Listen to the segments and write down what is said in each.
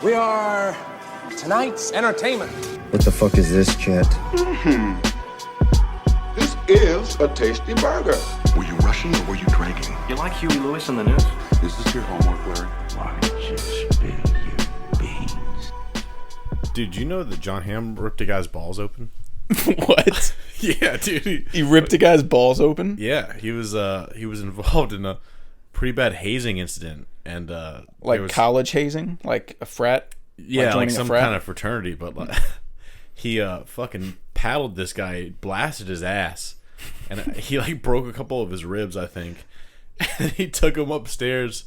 We are tonight's entertainment. What the fuck is this, Chet? This is a tasty burger. Were you rushing or were you dragging? You like Huey Lewis in the news? Is this your homework, Larry? Why just spill your beans? Dude, you know that John Hamm ripped a guy's balls open? What? Yeah, dude. He ripped a guy's balls open? Yeah, he was involved in a pretty bad hazing incident, and like college hazing, like a frat. Yeah, like some kind of fraternity, but like, he fucking paddled this guy, blasted his ass, and he like broke a couple of his ribs, I think. And he took him upstairs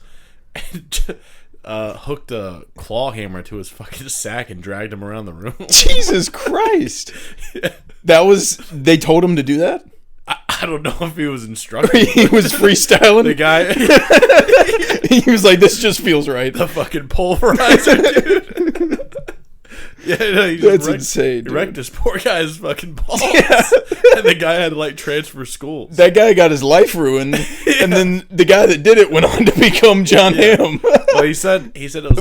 and hooked a claw hammer to his fucking sack and dragged him around the room. Jesus Christ! Yeah. They told him to do that? I don't know if he was instructed. He was freestyling. The guy, he was like, "This just feels right." The fucking pulverizer, dude. Yeah, no, that's insane. He wrecked this poor guy's fucking balls, yeah. And the guy had to like transfer schools. That guy got his life ruined, yeah. And then the guy that did it went on to become John Hamm. Well, he said it was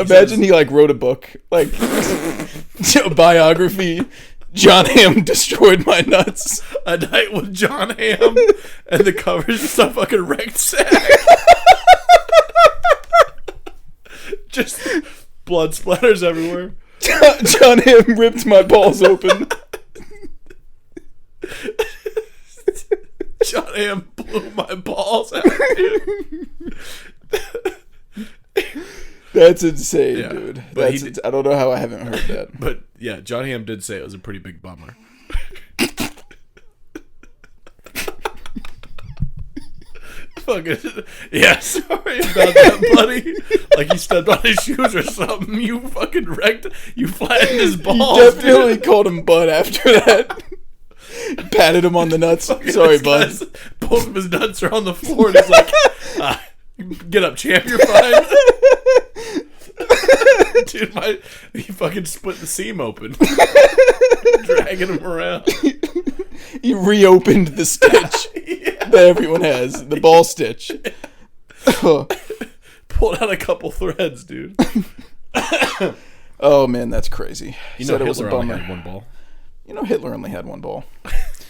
imagine he like wrote a book, like a biography. John Hamm destroyed my nuts. A Night with John Hamm, and the cover's just a fucking wrecked sack. Just blood splatters everywhere. John Hamm ripped my balls open. John Hamm blew my balls out, dude. That's insane, yeah, dude. I don't know how I haven't heard that. But yeah, John Hamm did say it was a pretty big bummer. Fucking yeah, sorry about that, buddy. Like you stepped on his shoes or something. You fucking you flattened his balls. You definitely called him Bud after that. Patted him on the nuts. Sorry, Bud. Both of his nuts are on the floor, and he's like, "Get up, champ. You're fine." Dude, he fucking split the seam open, dragging him around. He reopened the stitch that everyone has, the ball stitch. Pulled out a couple threads, dude. Oh man, that's crazy. You know, Hitler only had one ball. You know, Hitler only had one ball.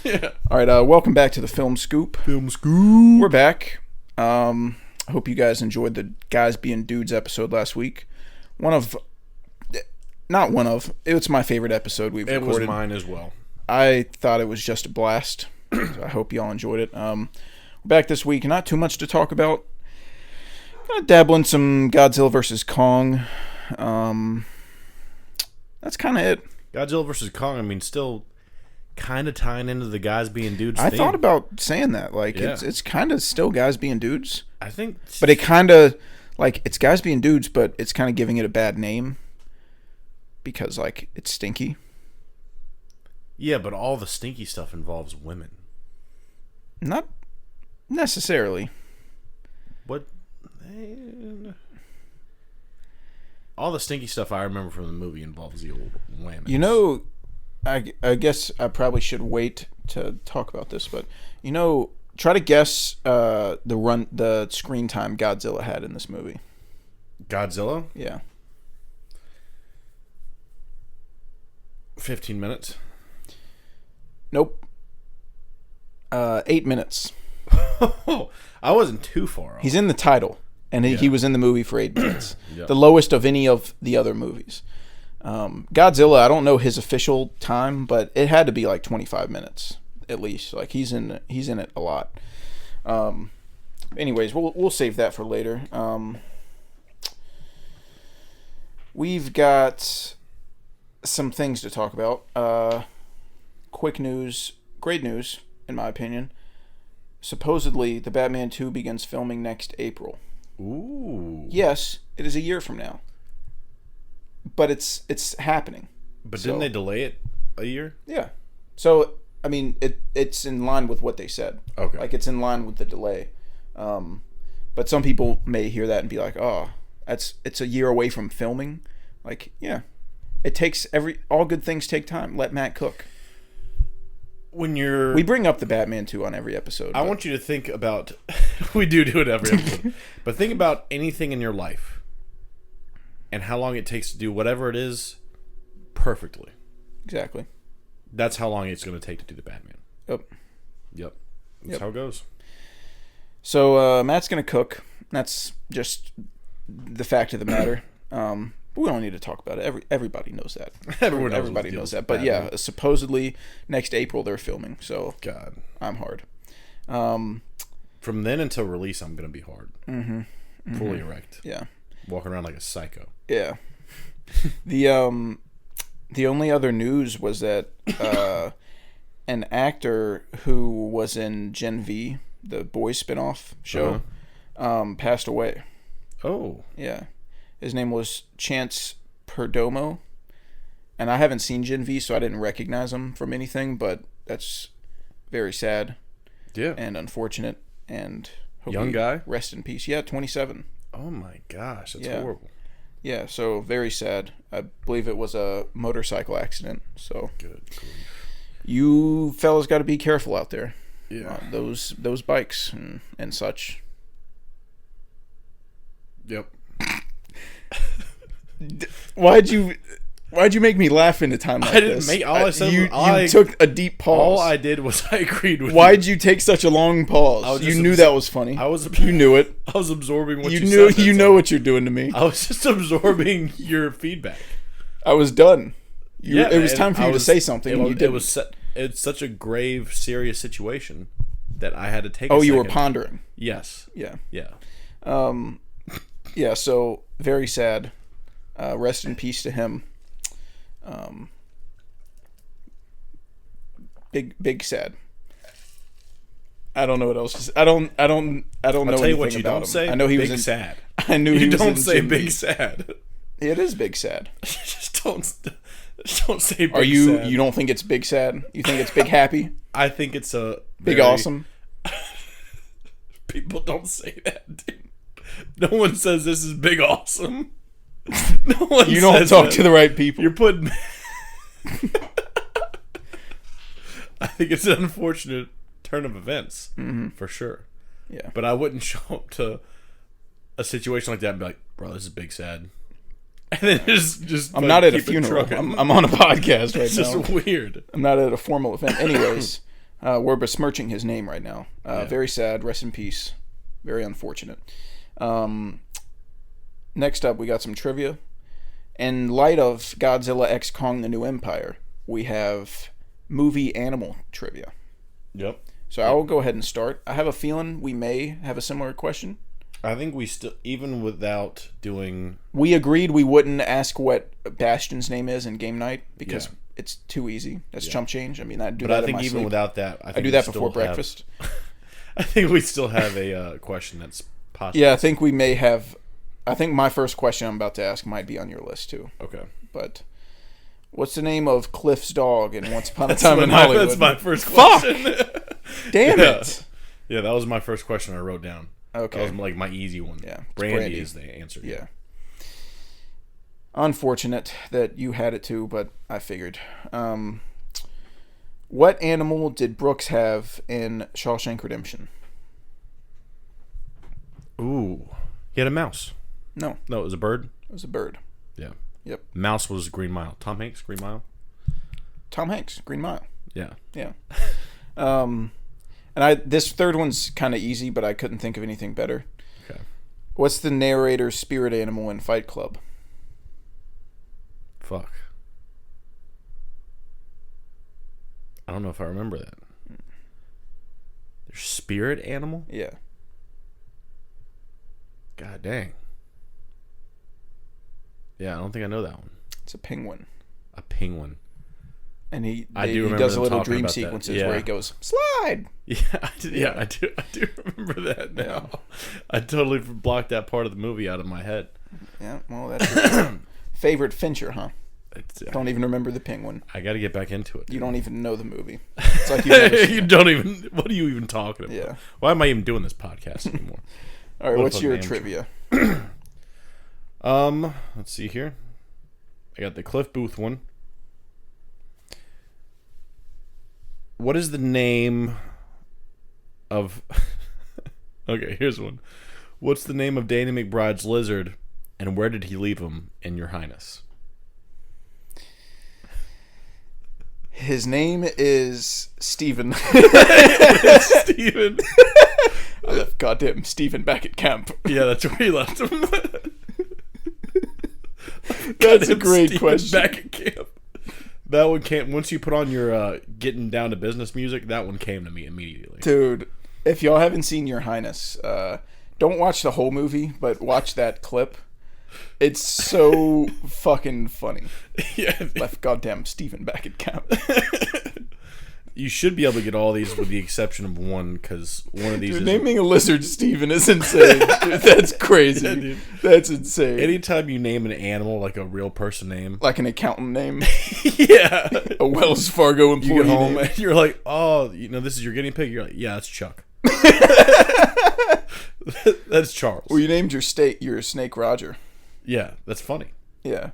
Yeah. All right, welcome back to the Film Scoop. Film Scoop. We're back. I hope you guys enjoyed the Guys Being Dudes episode last week. It was my favorite episode we've recorded. It was mine as well. I thought it was just a blast. So I hope y'all enjoyed it. We're back this week. Not too much to talk about. Gonna dabble in some Godzilla vs. Kong. That's kind of it. Godzilla vs. Kong, I mean, still kind of tying into the Guys Being Dudes I theme. thought about saying that. Like, it's kind of still Guys Being Dudes. I think. But it kind of, like, it's Guys Being Dudes, but it's kind of giving it a bad name. Because, like, it's stinky. Yeah, but all the stinky stuff involves women. Not necessarily. What? All the stinky stuff I remember from the movie involves the old women. You know, I guess I probably should wait to talk about this, but, you know, try to guess the screen time Godzilla had in this movie. Godzilla? Yeah. 15 minutes. Nope. 8 minutes. I wasn't too far off. He's in the title, and he was in the movie for 8 minutes. Yep. The lowest of any of the other movies. Godzilla, I don't know his official time, but it had to be like 25 minutes at least. Like he's in it a lot. Anyways, we'll save that for later. We've got some things to talk about. Quick news, great news in my opinion. Supposedly, the Batman 2 begins filming next April. Ooh. Yes, it is a year from now. But it's happening. But didn't they delay it a year? Yeah. So, I mean, it's in line with what they said. Okay. Like, it's in line with the delay. But some people may hear that and be like, oh, it's a year away from filming. Like, yeah. It takes all good things take time. Let Matt cook. We bring up the Batman 2 on every episode. I want you to think about we do it every episode. But think about anything in your life. and how long it takes to do whatever it is perfectly. Exactly. That's how long it's going to take to do the Batman. Yep. That's how it goes. So Matt's gonna cook. That's just the fact of the matter. We don't need to talk about it. Everybody knows that. Everybody knows that. But yeah, supposedly next April they're filming. So God, I'm hard. From then until release, I'm gonna be hard. Fully erect. Yeah. Walking around like a psycho. Yeah. The only other news was that an actor who was in Gen V, the Boys spinoff show, passed away. Oh. Yeah. His name was Chance Perdomo. And I haven't seen Gen V, so I didn't recognize him from anything, but that's very sad. Yeah. And unfortunate. And hope young guy? Rest in peace. Yeah, 27. Oh my gosh, that's horrible. Yeah, so very sad. I believe it was a motorcycle accident. So Good. you fellas got to be careful out there. Yeah. Those bikes and such. Yep. Why'd you make me laugh into time like I didn't this? make all I said. You I took a deep pause. All I did was I agreed with Why'd you take such a long pause? You knew that was funny. You knew it. I was absorbing what you knew. said. You know what you're doing to me. I was just absorbing your feedback. I was done. It was man, time for you to say something. And you didn't. It's such a grave, serious situation that I had to take. Oh, you were pondering. Yes. Yeah. Yeah. Yeah. So very sad. Rest in peace to him. Big sad. I don't know what else to say. I don't know I'll tell you what anything you about don't him. say. I know he big was in, sad. I knew You he was don't in say Gen big V. sad. It is big sad. Just don't say big Are you sad. you don't think it's big sad? You think it's big happy? I think it's a Big awesome? People don't say that, dude. No one says this is big awesome. No one You don't says talk that. to the right people. You're putting I think it's an unfortunate turn of events, for sure. Yeah. But I wouldn't show up to a situation like that and be like, bro, this is big sad. And then just I'm not at a keep it funeral. trucking. I'm on a podcast right It's now. just weird. I'm not at a formal event. Anyways, we're besmirching his name right now. Very sad. Rest in peace. Very unfortunate. Next up, we got some trivia. In light of Godzilla X Kong: The New Empire, we have movie animal trivia. Yep. So I will go ahead and start. I have a feeling we may have a similar question. I think we still, even without doing... We agreed we wouldn't ask what Bastion's name is in Game Night because Yeah. it's too easy. That's chump change. I mean, I do But that I think in my even sleep. without that... I do that before breakfast. I think we still have a question that's possible. Yeah, I think we may have... I think my first question I'm about to ask might be on your list too. Okay. But what's the name of Cliff's dog in Once Upon a Time in Hollywood? That's my first question. Damn it. Yeah, that was my first question I wrote down. Okay. That was like my easy one. Yeah. It's Brandy is the answer. Yeah. Unfortunate that you had it too, but I figured. What animal did Brooks have in Shawshank Redemption? Ooh. He had a mouse. No, No, it was a bird? it was a bird. Yeah. Yep. Mouse was Green Mile. Tom Hanks, Green Mile? Tom Hanks, Green Mile. Yeah. Yeah. And this third one's kind of easy, but I couldn't think of anything better. Okay. What's the narrator's spirit animal in Fight Club? Fuck. I don't know if I remember that. Their spirit animal? Yeah. God dang. Yeah, I don't think I know that one. It's a penguin. A penguin. And he I do he remember does a them little talking dream about that. sequences Yeah. where he goes, slide! Yeah, I do remember that now. I totally blocked that part of the movie out of my head. Yeah, well, that's your favorite Fincher, huh? It's, Don't even remember the penguin. I got to get back into it. You don't even know the movie. It's like you've never seen You it. don't even. What are you even talking about? Yeah. Why am I even doing this podcast anymore? All right, What a what's fucking your amateur. trivia? Let's see here. I got the Cliff Booth one. What is the name of... Okay, here's one. What's the name of Danny McBride's lizard And where did he leave him, in your highness? His name is Steven. Steven. I left goddamn Steven back at camp. Yeah, that's where he left him. That's a great Steven question. back at camp. That one came, once you put on your getting down to business music, that one came to me immediately. Dude, if y'all haven't seen Your Highness, don't watch the whole movie, but watch that clip. It's so fucking funny. Yeah. Left goddamn Steven back at camp. You should be able to get all these with the exception of one, because one of these Dude, is... naming a lizard Steven is insane. Dude, that's crazy. Yeah, dude. That's insane. Anytime you name an animal like a real person name... Like an accountant name. Yeah. A Wells Fargo employee You get home name. and you're like, oh, this is your guinea pig? You're like, yeah, that's Chuck. That's Charles. Well, you named your snake Roger. Yeah, that's funny. Yeah.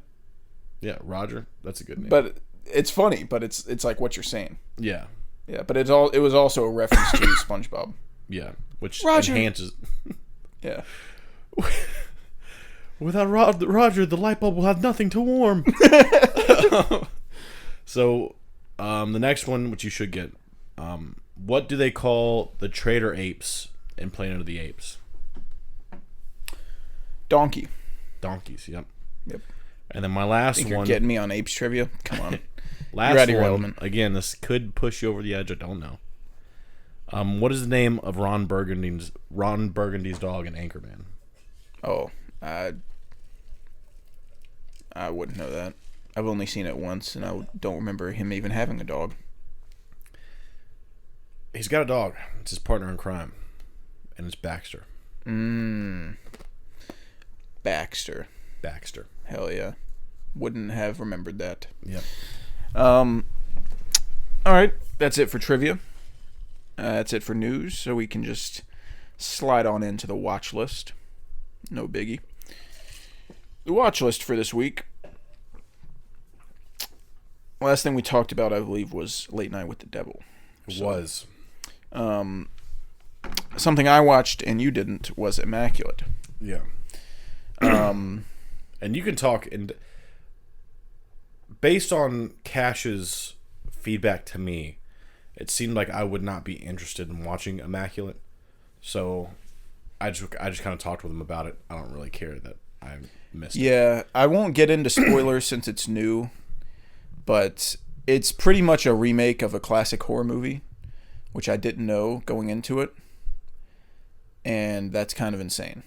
Yeah, Roger. That's a good name. But it's funny, but it's like what you're saying. Yeah. Yeah, but it was also a reference to SpongeBob. Yeah, which Roger. enhances... Yeah. Without Roger, the light bulb will have nothing to warm. So, the next one, which you should get, what do they call the traitor apes in Planet of the Apes? Donkey. Donkeys, yep. Yep. And then my last Think you're one... getting me on apes trivia? Come on. Last You're out of your one, element. again, this could push you over the edge. I don't know. What is the name of Ron Burgundy's dog in Anchorman? Oh, I wouldn't know that. I've only seen it once, and I don't remember him even having a dog. He's got a dog. It's his partner in crime, and it's Baxter. Baxter. Baxter. Hell yeah. Wouldn't have remembered that. Yep. All right, that's it for trivia. That's it for news, so we can just slide on into the watch list. No biggie. The watch list for this week. Last thing we talked about, I believe, was Late Night with the Devil. It was. Something I watched and you didn't was Immaculate. Yeah. And you can talk, and based on Cash's feedback to me, it seemed like I would not be interested in watching Immaculate. So I just kind of talked with him about it. I don't really care that I missed it. Yeah, I won't get into spoilers since it's new, but it's pretty much a remake of a classic horror movie, which I didn't know going into it. And that's kind of insane.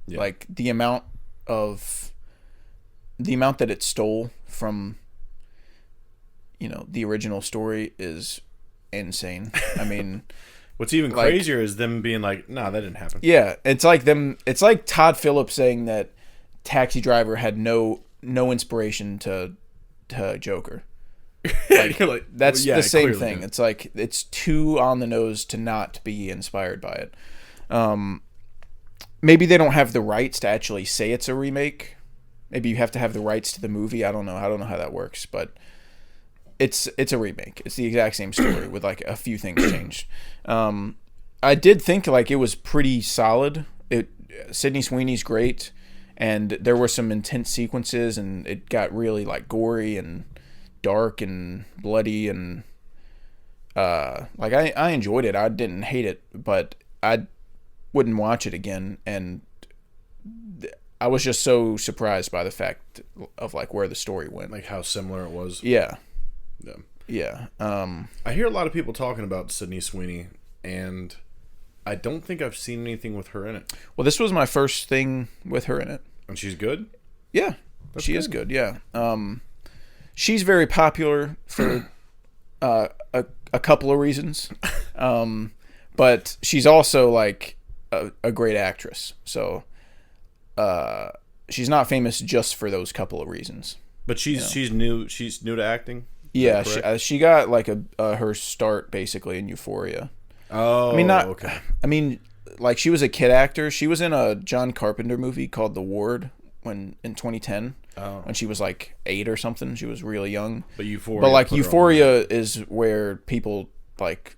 Yeah. Like the amount that it stole from, the original story is insane. I mean, What's even crazier is them being like, "Nah, that didn't happen." yeah, it's like Todd Phillips saying that Taxi Driver had no inspiration to Joker. Like, You're like, that's well, yeah, the same clearly thing. did. It's like it's too on the nose to not be inspired by it. Maybe they don't have the rights to actually say it's a remake. Maybe you have to have the rights to the movie. I don't know how that works, but it's a remake. It's the exact same story with like a few things changed. I did think like it was pretty solid. Sydney Sweeney's great, and there were some intense sequences, and it got really like gory and dark and bloody, and like I enjoyed it. I didn't hate it, but I wouldn't watch it again. And I was just so surprised by the fact of like where the story went. Like how similar it was. Yeah. Yeah. Yeah. I hear a lot of people talking about Sydney Sweeney, and I don't think I've seen anything with her in it. Well, this was my first thing with her in it. And she's good? Yeah. She is good, yeah. She's very popular for a couple of reasons. But she's also like a great actress. So she's not famous just for those couple of reasons. But she's new to acting? Yeah, she got like her start basically in Euphoria. Oh, okay. I mean, like she was a kid actor. She was in a John Carpenter movie called The Ward in 2010. Oh. When she was like 8 or something. She was really young. But Euphoria. But like put her on Euphoria is where people like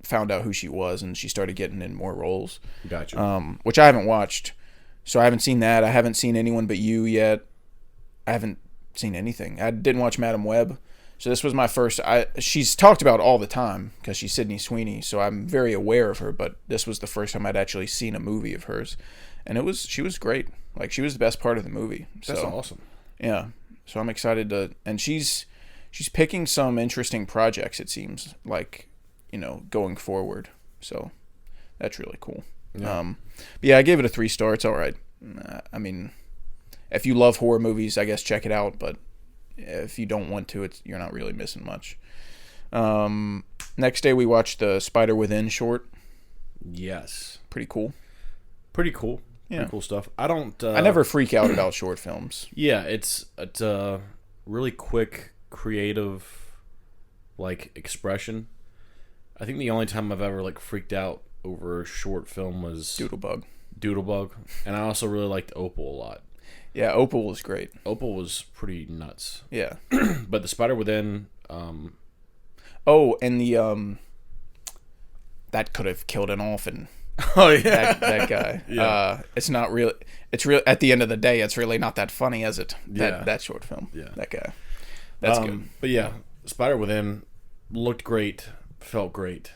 found out who she was, and she started getting in more roles. Gotcha. Which I haven't watched. So I haven't seen that. I haven't seen Anyone But You yet. I haven't seen anything. I didn't watch Madam Web. So this was my first. She's talked about all the time because she's Sydney Sweeney, so I'm very aware of her. But this was the first time I'd actually seen a movie of hers, and she was great. Like, she was the best part of the movie. That's awesome. Yeah, so I'm excited to. And she's picking some interesting projects. It seems like, going forward. So that's really cool. Yeah. But yeah, I gave it a 3 star. It's all right. I mean, if you love horror movies, I guess check it out. But if you don't want to, you're not really missing much. Next day we watched the Spider Within short. Yes. Pretty cool. Pretty cool. Yeah. Pretty cool stuff. I don't. I never freak out about short films. Yeah, it's really quick, creative, like, expression. I think the only time I've ever, like, freaked out over a short film was Doodlebug, and I also really liked Opal a lot. Yeah, Opal was great. Opal was pretty nuts. Yeah. But the Spider Within, oh, and the that could have killed an orphan. oh yeah, That guy. Yeah. It's not really. It's real. At the end of the day, it's really not that funny, is it? Yeah. That short film. Yeah. That guy. That's good. But yeah, Spider Within looked great, felt great,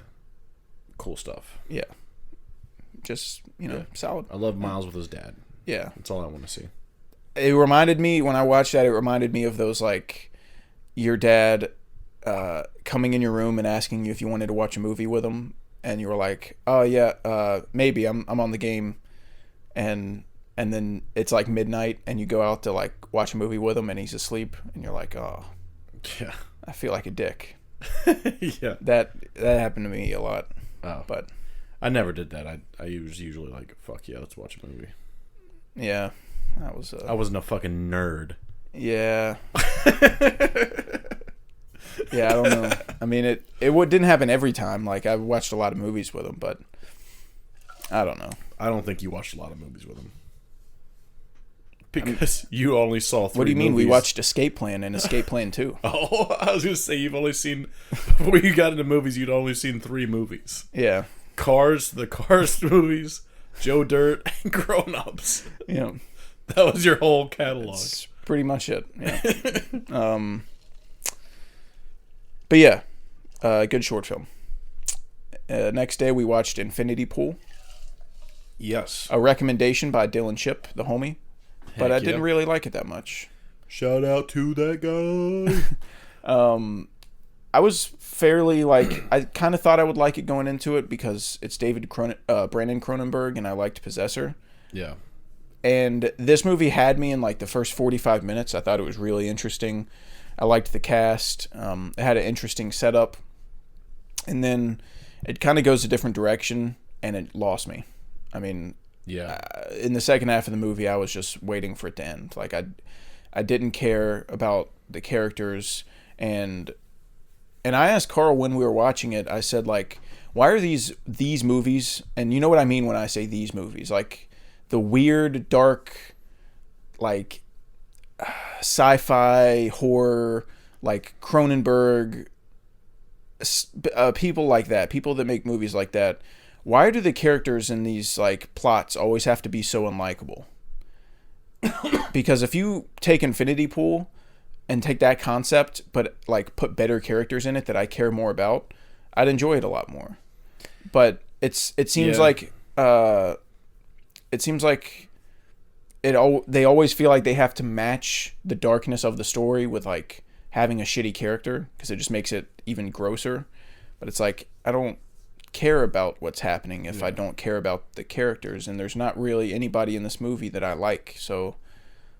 cool stuff. Yeah. Just solid. I love Miles with his dad. Yeah. That's all I want to see. It reminded me, when I watched that, it reminded me of those, like, your dad coming in your room and asking you if you wanted to watch a movie with him, and you were like, oh yeah, maybe, I'm on the game, and then it's like midnight and you go out to, like, watch a movie with him and he's asleep, and you're like, oh Yeah. I feel like a dick. Yeah. That happened to me a lot. Oh. But I never did that. I was usually like, fuck yeah, let's watch a movie. yeah, that was I wasn't a fucking nerd. Yeah. Yeah, I don't know. I mean, it didn't happen every time. Like, I watched a lot of movies with him, but I don't know. I don't think you watched a lot of movies with him. Because you only saw 3 What do you mean? movies. We watched Escape Plan and Escape Plan 2. Oh, I was going to say, you've only seen... Before you got into movies, you'd only seen 3 movies. Yeah. Cars, the Cars movies, Joe Dirt, and Grown Ups. Yeah. That was your whole catalog. That's pretty much it. Yeah. But yeah, good short film. Next day we watched Infinity Pool. Yes. A recommendation by Dylan Chip, the homie. But I Heck didn't yeah. really like it that much. Shout out to that guy. I was fairly, like, I kind of thought I would like it going into it because it's Brandon Cronenberg, and I liked Possessor. Yeah. And this movie had me in, like, the first 45 minutes. I thought it was really interesting. I liked the cast. It had an interesting setup. And then it kind of goes a different direction, and it lost me. I mean, Yeah. in the second half of the movie, I was just waiting for it to end. Like, I didn't care about the characters, and I asked Carl when we were watching it, I said, like, why are these movies, and you know what I mean when I say these movies, like, the weird, dark, like, sci-fi, horror, like, Cronenberg, people like that, people that make movies like that, why do the characters in these, like, plots always have to be so unlikable? Because if you take Infinity Pool and take that concept, but, like, put better characters in it that I care more about, I'd enjoy it a lot more. But it seems like they always feel like they have to match the darkness of the story with, like, having a shitty character, because it just makes it even grosser. But it's like, I don't care about what's happening if I don't care about the characters, and there's not really anybody in this movie that I like, so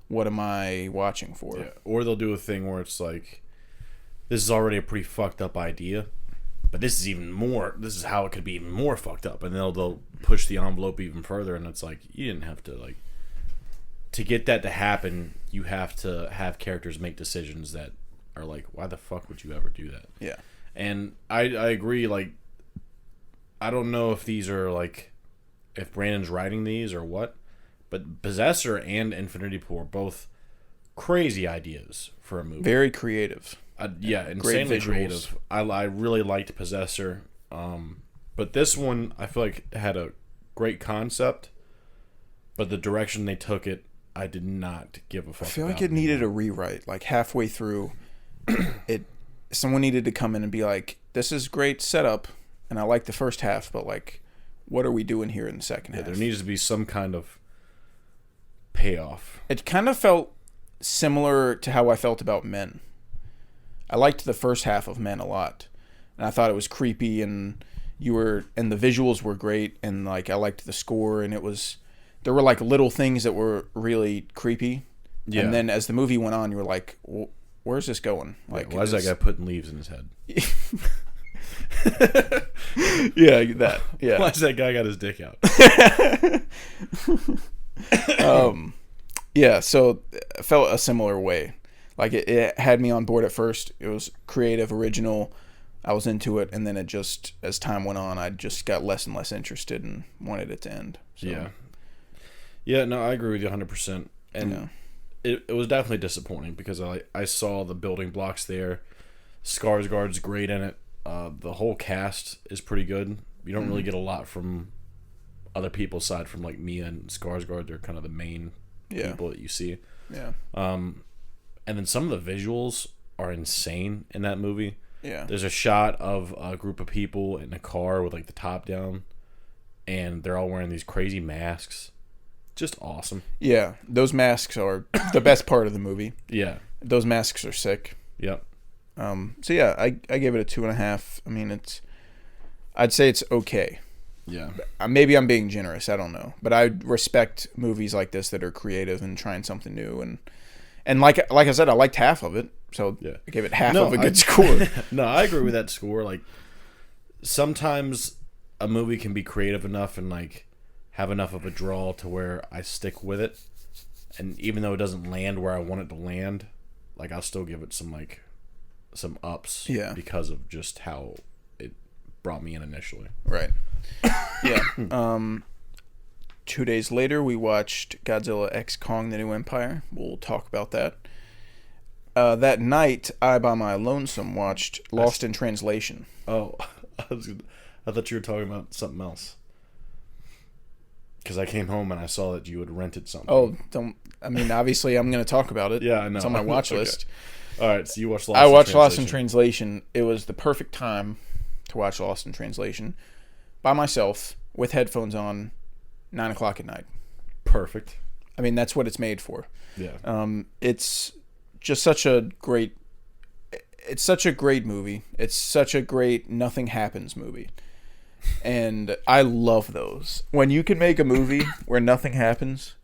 what am I watching for? Yeah. Or they'll do a thing where it's like, this is already a pretty fucked up idea, but this is how it could be even more fucked up, and they'll push the envelope even further, and it's like, you didn't have to, like, to get that to happen, you have to have characters make decisions that are like, why the fuck would you ever do that? Yeah. And I agree, like, I don't know if these are, like, if Brandon's writing these or what, but Possessor and Infinity Pool are both crazy ideas for a movie. Very creative. Yeah, insanely creative. I really liked Possessor, but this one I feel like had a great concept, But the direction they took it, I did not give a fuck. I feel about like it needed a rewrite. Like halfway through, someone needed to come in and be like, "This is great setup, and I like the first half, but like, what are we doing here in the second half?" There needs to be some kind of payoff. It kind of felt similar to how I felt about Men. I liked the first half of Men a lot, and I thought it was creepy, and the visuals were great, and like I liked the score, and there were like little things that were really creepy. Yeah. And then as the movie went on, you were like, where's this going? Like, why is that guy putting leaves in his head? Yeah, that. Yeah. Why is that guy got his dick out? Yeah, so I felt a similar way. Like it had me on board at first. It was creative, original. I was into it, and then it just, as time went on, I just got less and less interested and wanted it to end. So. Yeah. Yeah, no, I agree with you 100%. And it was definitely disappointing because I saw the building blocks there. Skarsgård's great in it. The whole cast is pretty good. You don't really get a lot from other people aside from like Mia and Skarsgård. They're kind of the main people that you see. Yeah. And then some of the visuals are insane in that movie. Yeah. There's a shot of a group of people in a car with like the top down, and they're all wearing these crazy masks. Just awesome. Yeah, those masks are the best part of the movie. Yeah. Those masks are sick. Yep. So yeah, I gave it a 2.5. I mean, I'd say it's okay. Yeah. Maybe I'm being generous. I don't know, but I respect movies like this that are creative and trying something new. And like I said, I liked half of it, so yeah. I gave it half of a good score. No, I agree with that score. Like sometimes a movie can be creative enough and like have enough of a draw to where I stick with it, and even though it doesn't land where I want it to land, like I'll still give it some ups. Yeah. Because of just how it brought me in initially. Right. Yeah. 2 days later, we watched Godzilla X Kong: The New Empire. We'll talk about that. That night, I, by my lonesome, watched Lost in Translation. Oh, I thought you were talking about something else. Because I came home and I saw that you had rented something. Oh, obviously I'm going to talk about it. Yeah, I know. It's on my watch list. All right, so you watched Lost in Translation. I watched Lost in Translation. It was the perfect time to watch Lost in Translation by myself with headphones on, 9 o'clock at night. Perfect. I mean, that's what it's made for. Yeah. It's just such a great... It's such a great movie. It's such a great nothing happens movie. And I love those. When you can make a movie where nothing happens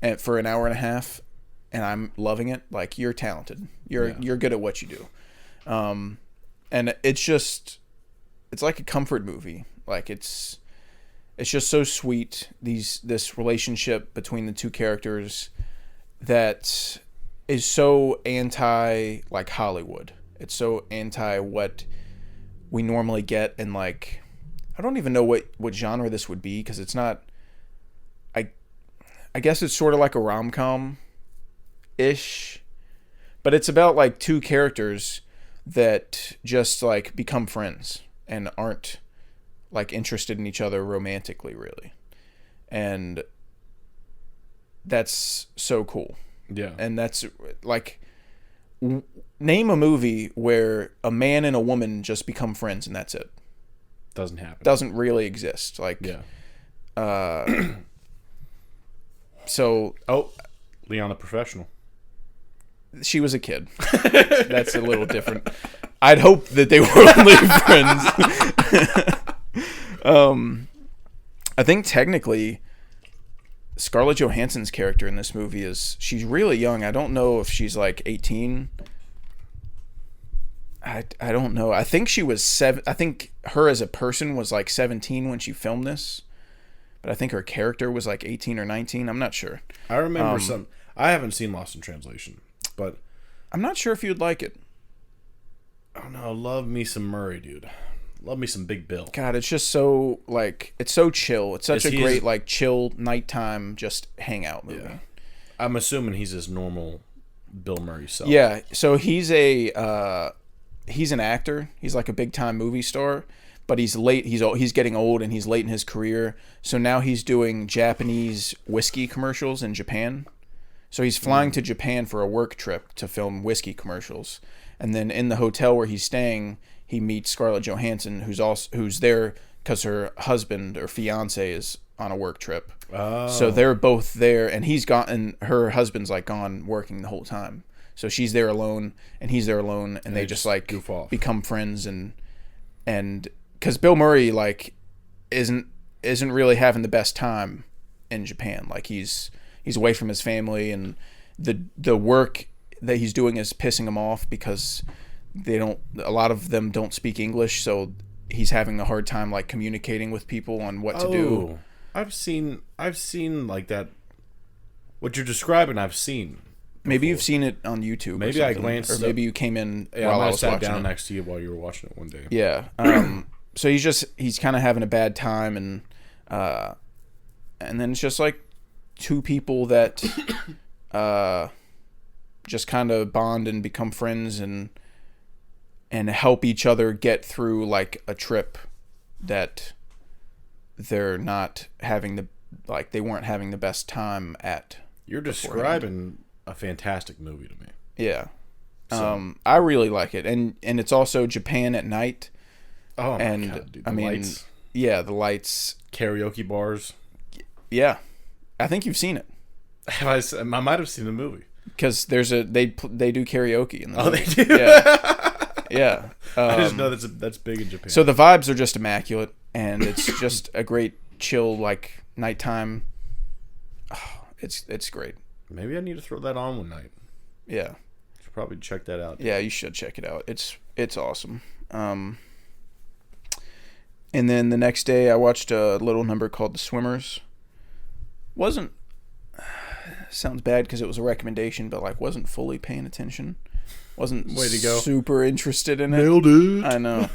and for an hour and a half and I'm loving it, like, you're talented. You're good at what you do. And it's like a comfort movie. Like it's just so sweet, this relationship between the two characters that is so anti like Hollywood. It's so anti what we normally get, and like I don't even know what genre this would be, because it's not. I guess it's sort of like a rom-com ish, but it's about like two characters that just like become friends and aren't like interested in each other romantically, really, and that's so cool. Yeah. And that's like, name a movie where a man and a woman just become friends and that's it. Doesn't happen. Doesn't really exist. Like, yeah. So, Leon the Professional. She was a kid. That's a little different. I'd hope that they were only friends. I think technically Scarlett Johansson's character in this movie she's really young. I don't know if she's like 18. I don't know. I think she was 7. I think her as a person was like 17 when she filmed this, but I think her character was like 18 or 19. I'm not sure. I remember I haven't seen Lost in Translation, but I'm not sure if you'd like it. I don't know. Love me some Murray, dude. Love me some Big Bill. God, it's just so like, it's so chill. It's such a great like chill nighttime just hangout movie. Yeah. I'm assuming he's his normal Bill Murray self. Yeah. So he's an actor. He's like a big time movie star, but he's late. He's getting old and he's late in his career. So now he's doing Japanese whiskey commercials in Japan. So he's flying to Japan for a work trip to film whiskey commercials, and then in the hotel where he's staying, he meets Scarlett Johansson, who's there because her husband or fiance is on a work trip. Oh. So they're both there, and her husband's like gone working the whole time. So she's there alone, and he's there alone, and they just like become friends, and because Bill Murray like isn't really having the best time in Japan. Like he's away from his family, and the work that he's doing is pissing him off because a lot of them don't speak English, so he's having a hard time like communicating with people on what to do. I've seen like that. What you're describing, I've seen. Before. Maybe you've seen it on YouTube. Maybe I glanced, or maybe you came in while while I was sat watching down it. next to you while you were watching it one day. Yeah. So he's kind of having a bad time, and then it's just like two people that just kind of bond and become friends and help each other get through like a trip that they're not having they weren't having the best time at. You're describing a fantastic movie to me. Yeah. So. I really like it, and it's also Japan at night. Oh my God, dude, the lights. Yeah, the lights, karaoke bars. Yeah, I think you've seen it. I might have seen the movie because they do karaoke in the movie. They do. Yeah. I just know that's big in Japan. So the vibes are just immaculate, and it's just a great chill like nighttime. Oh, it's great. Maybe I need to throw that on one night. Yeah. Should probably check that out. Yeah, you should check it out. It's awesome. And then the next day I watched a little number called The Swimmers. Sounds bad because it was a recommendation, but like wasn't fully paying attention. Wasn't Way to go. Super interested in it. Nailed it. I know.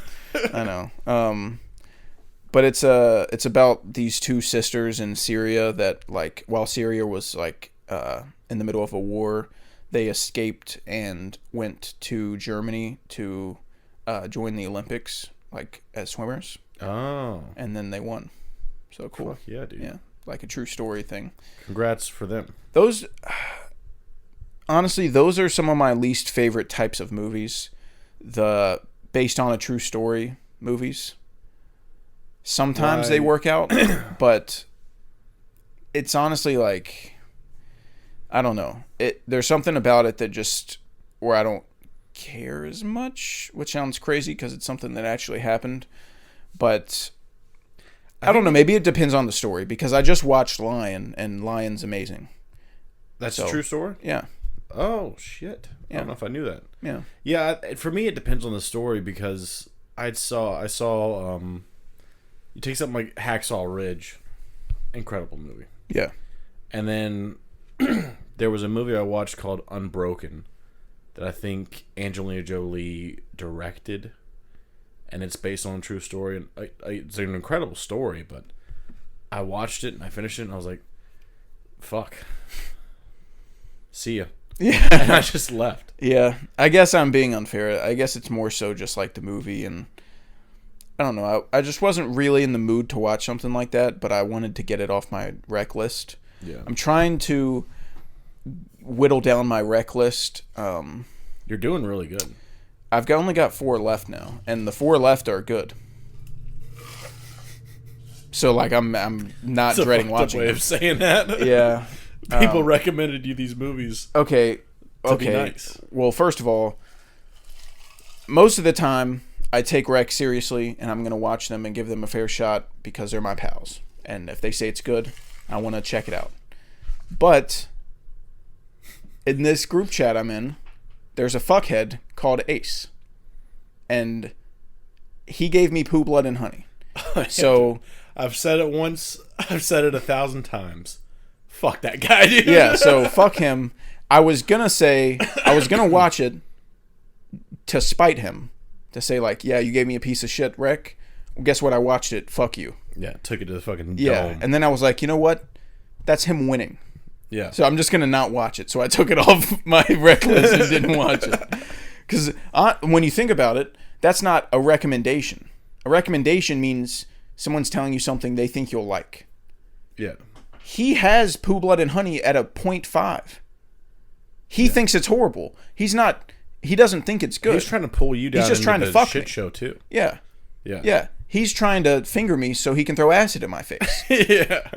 But it's about these two sisters in Syria that like while Syria was like in the middle of a war, they escaped and went to Germany to join the Olympics like as swimmers. Oh. And then they won. So cool. Fuck yeah, dude. Yeah. Like a true story thing. Congrats for them. Honestly, those are some of my least favorite types of movies. The based on a true story movies. Sometimes they work out, but it's honestly like, I don't know. There's something about it that just where I don't care as much, which sounds crazy because it's something that actually happened. But I don't know. Maybe it depends on the story because I just watched Lion, and Lion's amazing. That's a true story? Yeah. Oh, shit. Yeah. I don't know if I knew that. Yeah. Yeah, for me it depends on the story because I saw you take something like Hacksaw Ridge, incredible movie. Yeah. And then there was a movie I watched called Unbroken that I think Angelina Jolie directed, and it's based on a true story. And it's an incredible story, but I watched it and I finished it and I was like, fuck. See ya. Yeah. And I just left. Yeah. I guess I'm being unfair. I guess it's more so just like the movie, and I don't know. I just wasn't really in the mood to watch something like that, but I wanted to get it off my rec list. Yeah. I'm trying to whittle down my rec list. You're doing really good. I've only got 4 left now, and the 4 left are good. So like I'm not That's dreading a fucked up watching way them. of saying that. Yeah. People recommended you these movies. Okay. Be nice. Well, first of all, most of the time I take rec seriously, and I'm going to watch them and give them a fair shot because they're my pals. And if they say it's good, I want to check it out. But in this group chat I'm in, there's a fuckhead called Ace. And he gave me Poo, Blood, and Honey. So I've said it once. I've said it 1,000 times. Fuck that guy, dude. Yeah, so fuck him. I was gonna watch it to spite him. To say like, yeah, you gave me a piece of shit rec. Well, guess what? I watched it. Fuck you. Yeah, took it to the fucking Yeah, dome. and then I was like, you know what? That's him winning. Yeah. So I'm just gonna not watch it. So I took it off my rec list and didn't watch it. Because when you think about it, that's not a recommendation. A recommendation means someone's telling you something they think you'll like. Yeah. He has Pooh, Blood, and Honey at a 0.5. He thinks it's horrible. He doesn't think it's good. He's trying to pull you down. He's just into trying to the fuck shit me. show too. Yeah. Yeah. Yeah. He's trying to finger me so he can throw acid in my face. Yeah.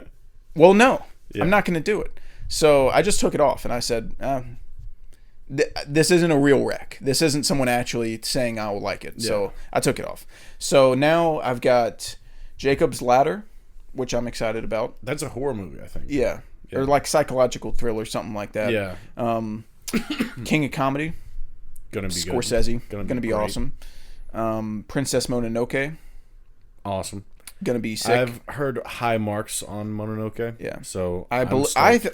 Well, no. Yeah. I'm not going to do it. So I just took it off and I said, this isn't a real wreck. This isn't someone actually saying I will like it. Yeah. So I took it off. So now I've got Jacob's Ladder, which I'm excited about. That's a horror movie, I think. Yeah. Yeah. Or like psychological thriller, something like that. Yeah. King of Comedy, Gonna be Scorsese, good. gonna be great. awesome. Princess Mononoke, Awesome. gonna be sick. I've heard high marks on Mononoke. Yeah. So I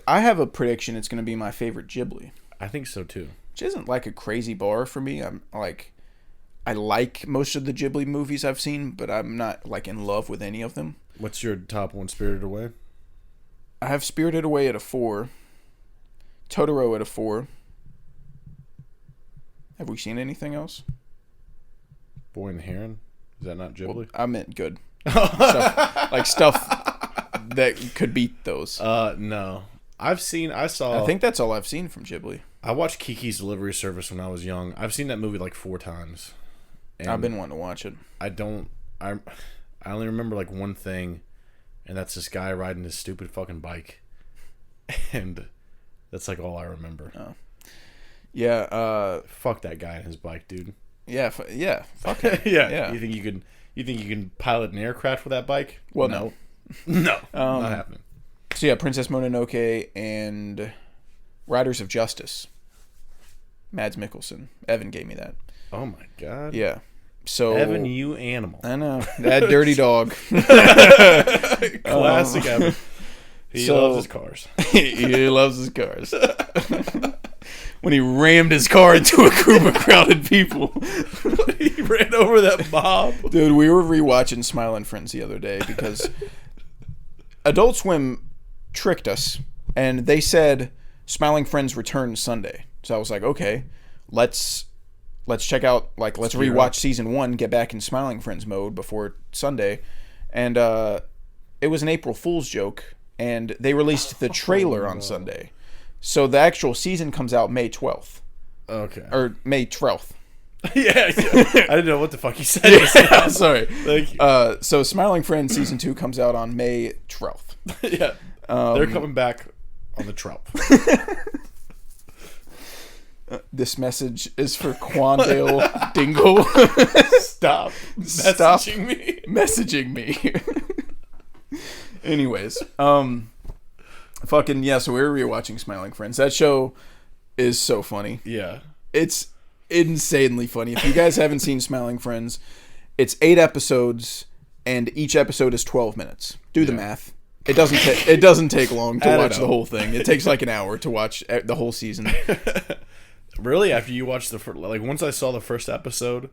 have a prediction it's gonna be my favorite Ghibli, I think so too. which isn't like a crazy bar for me. I like most of the Ghibli movies I've seen, but I'm not like in love with any of them. What's your top one? Spirited Away. I have Spirited Away at a 4, Totoro at a 4. Have we seen anything else? Boy and the Heron. Is that not Ghibli? I meant good. stuff that could beat those. No. I saw. I think that's all I've seen from Ghibli. I watched Kiki's Delivery Service when I was young. I've seen that movie like 4 times. And I've been wanting to watch it. I only remember like one thing, and that's this guy riding his stupid fucking bike. And that's like all I remember. Oh. Yeah, Fuck that guy and his bike, dude. yeah, fuck it. Yeah. You think you can pilot an aircraft with that bike? Well, no. No. Not happening. So yeah, Princess Mononoke and Riders of Justice. Mads Mikkelsen. Evan gave me that. Oh my god. Yeah. So Evan, you animal. I know. That dirty dog. Classic Evan. He loves his cars. He loves his cars. When he rammed his car into a group of crowded people. He ran over that mob. Dude, we were rewatching Smiling Friends the other day because Adult Swim tricked us and they said Smiling Friends returns Sunday. So I was like, okay, let's check out, like, let's rewatch season 1, get back in Smiling Friends mode before Sunday. And it was an April Fool's joke, and they released the trailer on Sunday. So the actual season comes out May 12th. Okay. Or May 12th. yeah. I didn't know what the fuck he said. Yeah, sorry. Thank you. So Smiling Friends season 2 comes out on May 12th. Yeah. They're coming back on the 12th. This message is for Quandale Dingle. Stop messaging me. Anyways, fucking yeah. So we were rewatching Smiling Friends. That show is so funny. Yeah. It's insanely funny. If you guys haven't seen Smiling Friends, it's 8 episodes, and each episode is 12 minutes. Do the math. It doesn't take long to watch the whole thing. It takes like an hour to watch the whole season. Really? After you watched once I saw the first episode,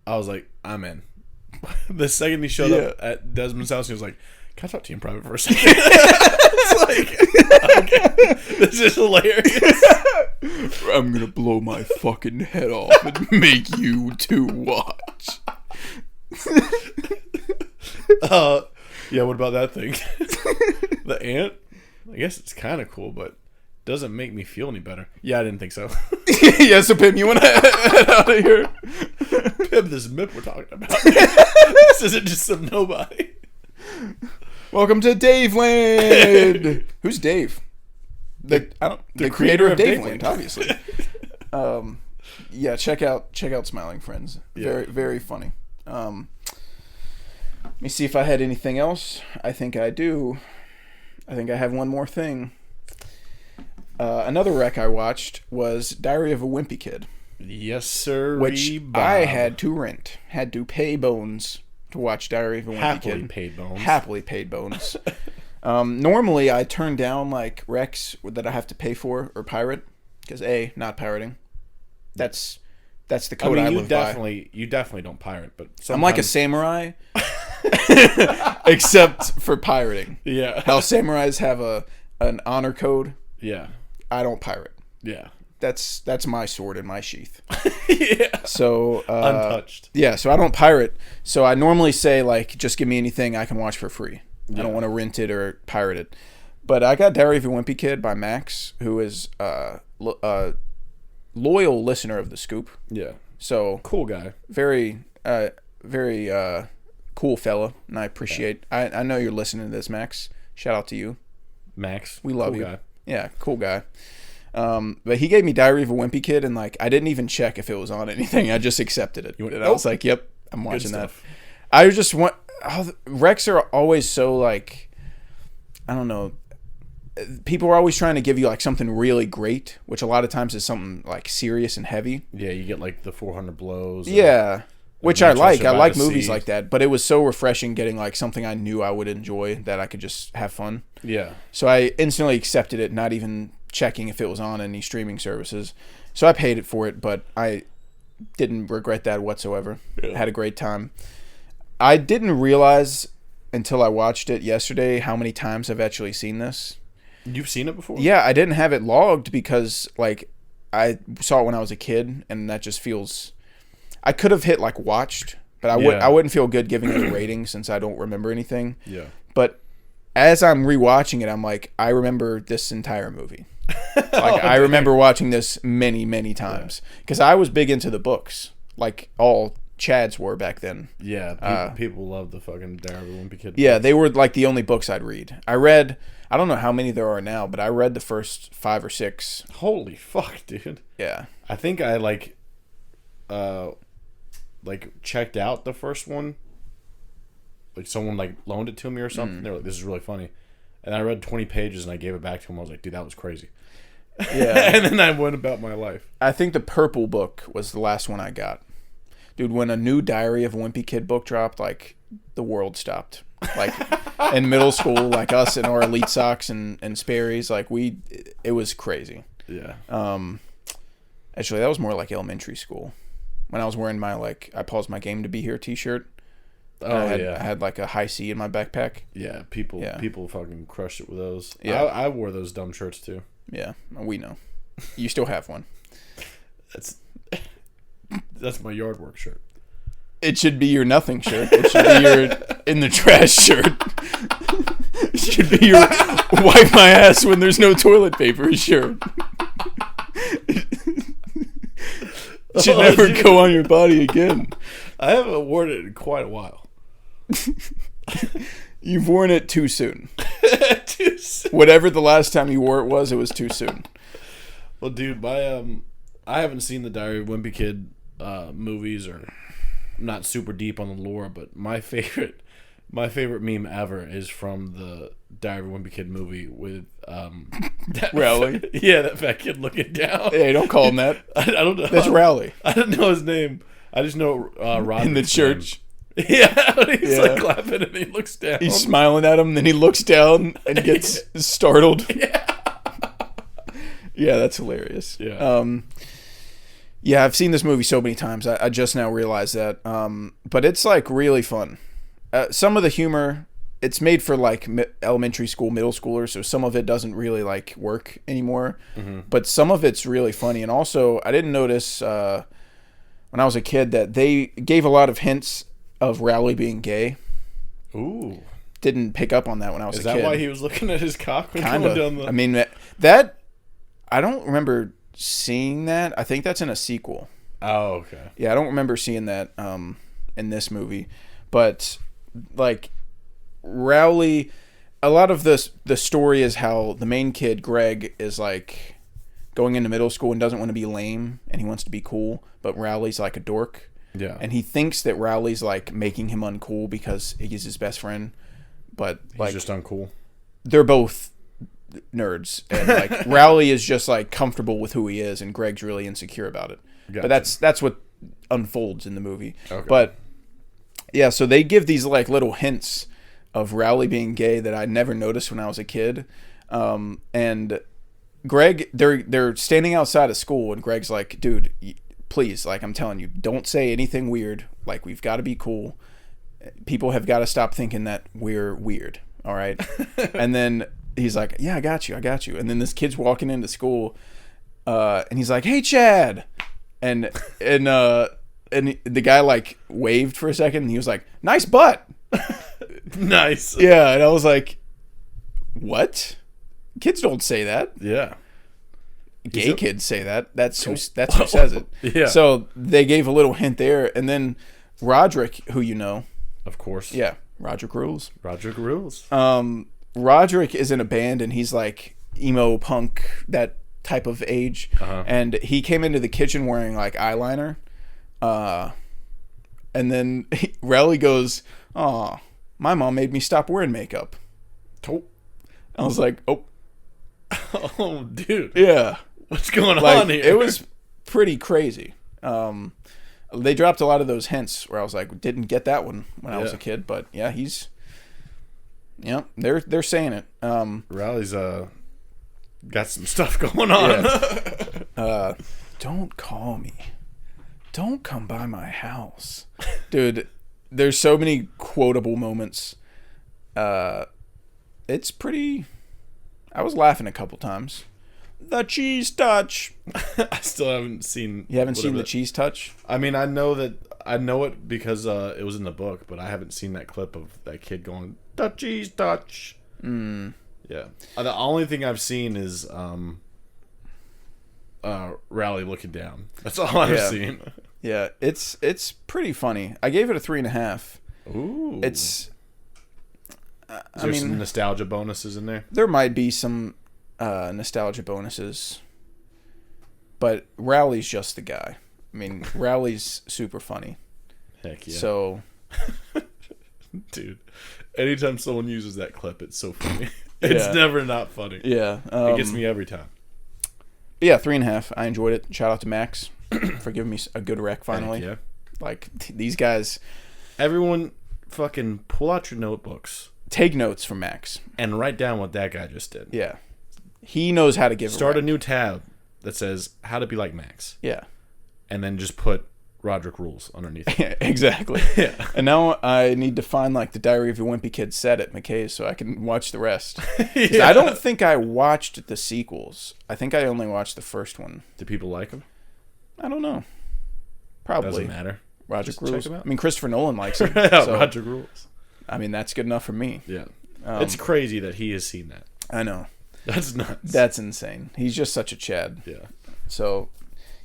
I was like, I'm in. The second he showed up at Desmond's house, he was like, can I talk to you in private for a second? It's like, okay, this is hilarious. I'm gonna blow my fucking head off and make you two watch. Yeah, what about that thing? The ant? I guess it's kind of cool, but doesn't make me feel any better. Yeah, I didn't think so. Yeah, so Pim, you want to head out of here? Pim, this myth we're talking about. This isn't just some nobody. Welcome to Dave Land. Who's Dave? The creator of Dave Land, obviously. Yeah, check out Smiling Friends. Very, very funny. Let me see if I had anything else. I think I do. I think I have one more thing. Another rec I watched was Diary of a Wimpy Kid. Yes, sir. Which I had to rent. Had to pay bones to watch Diary of a Wimpy Kid. Happily paid bones. Normally, I turn down like recs that I have to pay for or pirate because not pirating. That's the code I live by. You definitely don't pirate, but sometimes... I'm like a samurai, except for pirating. Yeah. How samurais have an honor code. Yeah. I don't pirate. Yeah. that's my sword in my sheath. Yeah. So Untouched. Yeah, so I don't pirate. So I normally say like, just give me anything I can watch for free. I don't want to rent it or pirate it. But I got Diary of a Wimpy Kid by Max, who is a loyal listener of the Scoop. Yeah. So Cool guy. very cool fella, and I appreciate. I know you're listening to this, Max. Shout out to you. Max. We love cool you. Guy. Yeah, cool guy. But he gave me Diary of a Wimpy Kid, and like I didn't even check if it was on anything. I just accepted it. went, And I was like, "Yep, I'm Good watching that." stuff. I just want. Recs are always so like, I don't know. People are always trying to give you like something really great, which a lot of times is something like serious and heavy. Yeah, you get like the 400 blows. Yeah. Which I Much like. I About like to movies See. like that. But it was so refreshing getting like something I knew I would enjoy that I could just have fun. Yeah. So I instantly accepted it, not even checking if it was on any streaming services. So I paid it for it, but I didn't regret that whatsoever. Yeah. Had a great time. I didn't realize until I watched it yesterday how many times I've actually seen this. You've seen it before? Yeah, I didn't have it logged because like I saw it when I was a kid, and that just feels. I could have hit like watched, but I wouldn't feel good giving it a rating since I don't remember anything. Yeah. But as I'm rewatching it, I'm like, I remember this entire movie. Like I remember watching this many times because I was big into the books, like all Chads were back then. Yeah. People love the fucking Diary of a Wimpy Kid. Yeah, they were like the only books I'd read. I read. I don't know how many there are now, but I read the first 5 or 6. Holy fuck, dude. Yeah. I think I like checked out the first one. Like someone like loaned it to me or something. They're like, "This is really funny," and I read 20 pages and I gave it back to him. I was like, "Dude, that was crazy." Yeah. And then I went about my life. I think the purple book was the last one I got. Dude, when a new Diary of a Wimpy Kid book dropped, like the world stopped. Like in middle school, like us in our elite socks and Sperry's, like it was crazy. Yeah. Actually, that was more like elementary school. When I was wearing my like I paused my game to be here t-shirt. I had like a high C in my backpack. Yeah, people fucking crushed it with those. Yeah. I wore those dumb shirts too. Yeah, we know. You still have one. That's my yard work shirt. It should be your nothing shirt. It should be your in the trash shirt. It should be your wipe my ass when there's no toilet paper shirt. It should never go on your body again. I haven't worn it in quite a while. You've worn it too soon. Too soon. Whatever the last time you wore it was too soon. Well, dude, I haven't seen the Diary of a Wimpy Kid movies, or I'm not super deep on the lore, but my favorite meme ever is from the Diary of a Wimpy Kid movie with Rowley. Yeah, that fat kid looking down. Hey, don't call him that. I don't know. That's Rowley. I don't know his name. I just know Roderick's In the church. name. Yeah, he's Yeah. like clapping and he looks down. He's smiling at him, then he looks down and gets startled. Yeah, that's hilarious. Yeah. Yeah, I've seen this movie so many times. I just now realized that. But it's like really fun. Some of the humor, it's made for like elementary school, middle schoolers, so some of it doesn't really like work anymore. Mm-hmm. But some of it's really funny. And also, I didn't notice when I was a kid that they gave a lot of hints of Rowley being gay. Ooh. Didn't pick up on that when I was a kid. Is that why he was looking at his cock when Kind going of. down the... I mean, that I don't remember seeing that. I think that's in a sequel. Oh, okay. Yeah, I don't remember seeing that in this movie. But like Rowley, a lot of the story is how the main kid Greg is like going into middle school and doesn't want to be lame and he wants to be cool, but Rowley's like a dork. Yeah. And he thinks that Rowley's like making him uncool because he's his best friend. But like He's just uncool. they're both nerds, and like Rowley is just like comfortable with who he is, and Greg's really insecure about it. Gotcha. But that's what unfolds in the movie. Okay. But yeah, so they give these like little hints of Rowley being gay that I never noticed when I was a kid. And Greg, they're standing outside of school, and Greg's like, "Dude, please, like I'm telling you, don't say anything weird. Like we've got to be cool. People have got to stop thinking that we're weird. All right." And then he's like, "Yeah, I got you. And then this kid's walking into school, and he's like, "Hey, Chad," and the guy like waved for a second, and he was like, "Nice butt." Nice. Yeah, and I was like, "What? Kids don't say that. Yeah. Gay kids say that. That's who says it." Yeah. So they gave a little hint there, and then Roderick, who you know, Of course. yeah, Roderick rules. Roderick rules. Roderick is in a band, and he's like emo punk, that type of age, and he came into the kitchen wearing like eyeliner, and then Rowley goes, "Oh, my mom made me stop wearing makeup." Oh. I was like, "Oh, Oh, dude. yeah." What's going Like, on here? it was pretty crazy. They dropped a lot of those hints where I was like, didn't get that one when I was Yeah. a kid, but yeah, they're saying it. Riley's got some stuff going on. Yeah. Don't call me. Don't come by my house. Dude, there's so many quotable moments. It's pretty... I was laughing a couple times. The cheese touch. I still haven't seen. You haven't seen whatever the cheese touch? I mean, I know it because it was in the book, but I haven't seen that clip of that kid going the cheese touch. Yeah. The only thing I've seen is Rowley looking down. That's all I've seen. Yeah, it's pretty funny. I gave it a 3.5. Ooh. It's... Is there some nostalgia bonuses in there? There might be some nostalgia bonuses, but Rowley's just the guy. I mean, Rowley's super funny. Heck yeah. So, dude, anytime someone uses that clip, it's so funny. It's Yeah. never not funny. yeah. It gets me every time. Yeah, 3.5. I enjoyed it. Shout out to Max for giving me a good rec finally. Heck yeah. Like, these guys... Everyone fucking pull out your notebooks Take notes from Max. and write down what that guy just did. Yeah. He knows how to give Start a rec. new tab that says how to be like Max. Yeah. And then just put Roderick rules underneath it. Exactly. Yeah. And now I need to find like the Diary of a Wimpy Kid set at McKay's so I can watch the rest. 'Cause I don't think I watched the sequels. I think I only watched the first one. Do people like him? I don't know. Probably. Doesn't matter. Roger Just rules. check him out. I mean, Christopher Nolan likes it. Yeah, so, Roderick rules. I mean, that's good enough for me. Yeah. It's crazy that he has seen that. I know. That's nuts. That's insane. He's just such a Chad. Yeah. So,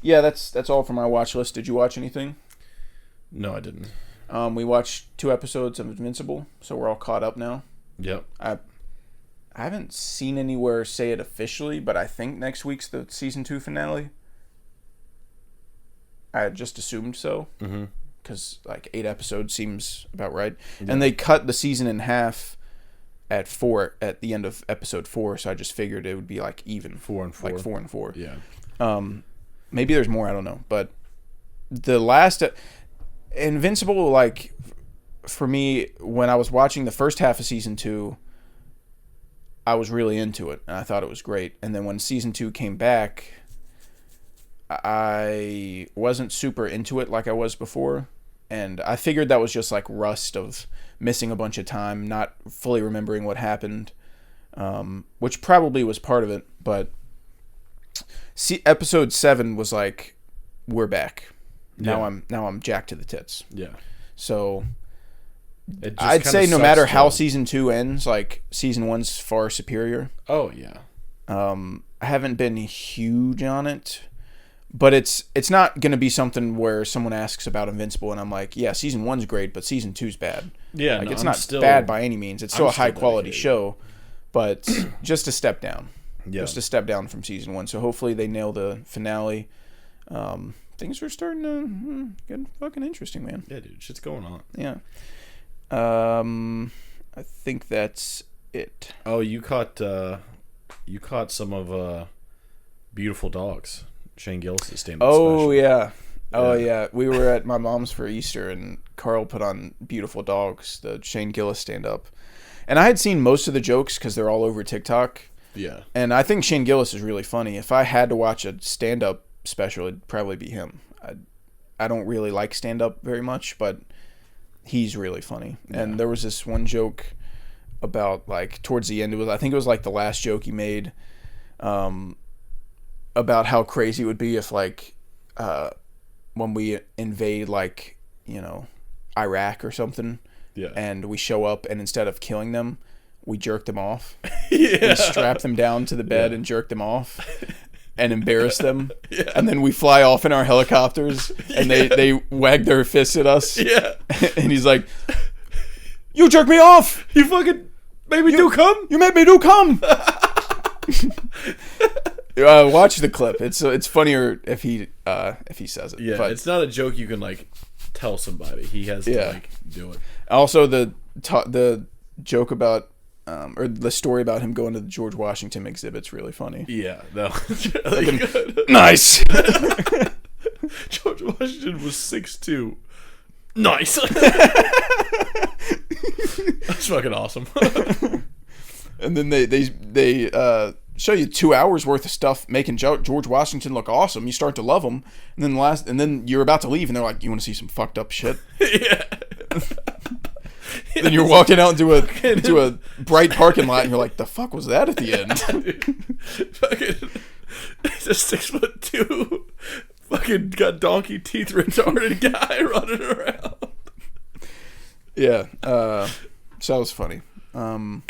yeah, that's all for my watch list. Did you watch anything? No, I didn't. We watched 2 episodes of Invincible, so we're all caught up now. Yep. I haven't seen anywhere say it officially, but I think next week's the season 2 finale. I just assumed so. Mm-hmm. Because like 8 episodes seems about right. Yeah. And they cut the season in half at the end of episode 4, so I just figured it would be like even 4 and 4. Like 4 and 4. Yeah. Maybe there's more, I don't know. But the last Invincible, like for me, when I was watching the first half of season 2, I was really into it and I thought it was great. And then when season 2 came back, I wasn't super into it like I was before. And I figured that was just like rust of missing a bunch of time, not fully remembering what happened, which probably was part of it. But episode 7 was like, we're back. Now I'm jacked to the tits. Yeah. So It just I'd kinda say no sucks matter to- how season 2 ends, like season 1's far superior. Oh yeah. I haven't been huge on it. But it's not going to be something where someone asks about Invincible and I'm like, yeah, season 1's great, but season 2's bad. Yeah, like no, it's I'm not still- bad by any means. It's still I'm a high still quality dedicated. show, but just a step down. Yeah. Just a step down from season 1. So hopefully they nail the finale. Things are starting to get fucking interesting, man. Yeah, dude, shit's going on. Yeah. I think that's it. Oh, you caught some of Beautiful Dogs. Shane Gillis' stand-up Oh special. yeah. Oh Yeah. yeah. We were at my mom's for Easter and Carl put on Beautiful Dogs, the Shane Gillis stand-up. And I had seen most of the jokes because they're all over TikTok. Yeah. And I think Shane Gillis is really funny. If I had to watch a stand-up special, it'd probably be him. I don't really like stand-up very much, but he's really funny. Yeah. And there was this one joke about, like, towards the end, I think it was like the last joke he made. about how crazy it would be if like when we invade like, you know, Iraq or something, and we show up and instead of killing them, we jerk them off. We strap them down to the bed and jerk them off and embarrass them. And then we fly off in our helicopters and they wag their fists at us. And he's like, you jerk me off! You fucking made me do cum? You made me do cum! Watch the clip. It's funnier if he says it. Yeah, but it's not a joke you can like tell somebody. He has to like do it. Also, the joke about or the story about him going to the George Washington exhibit's really funny. Yeah, no, really good. Nice. George Washington was 6'2". Nice. That's fucking awesome. And then they show you 2 hours worth of stuff making George Washington look awesome. You start to love him, and then you're about to leave, and they're like, "You want to see some fucked up shit?" Yeah. Then you're walking out into a bright parking lot, and you're like, "The fuck was that at the end?" Fucking, he's a 6'2", fucking got donkey teeth, retarded guy running around. Yeah, so that was funny. And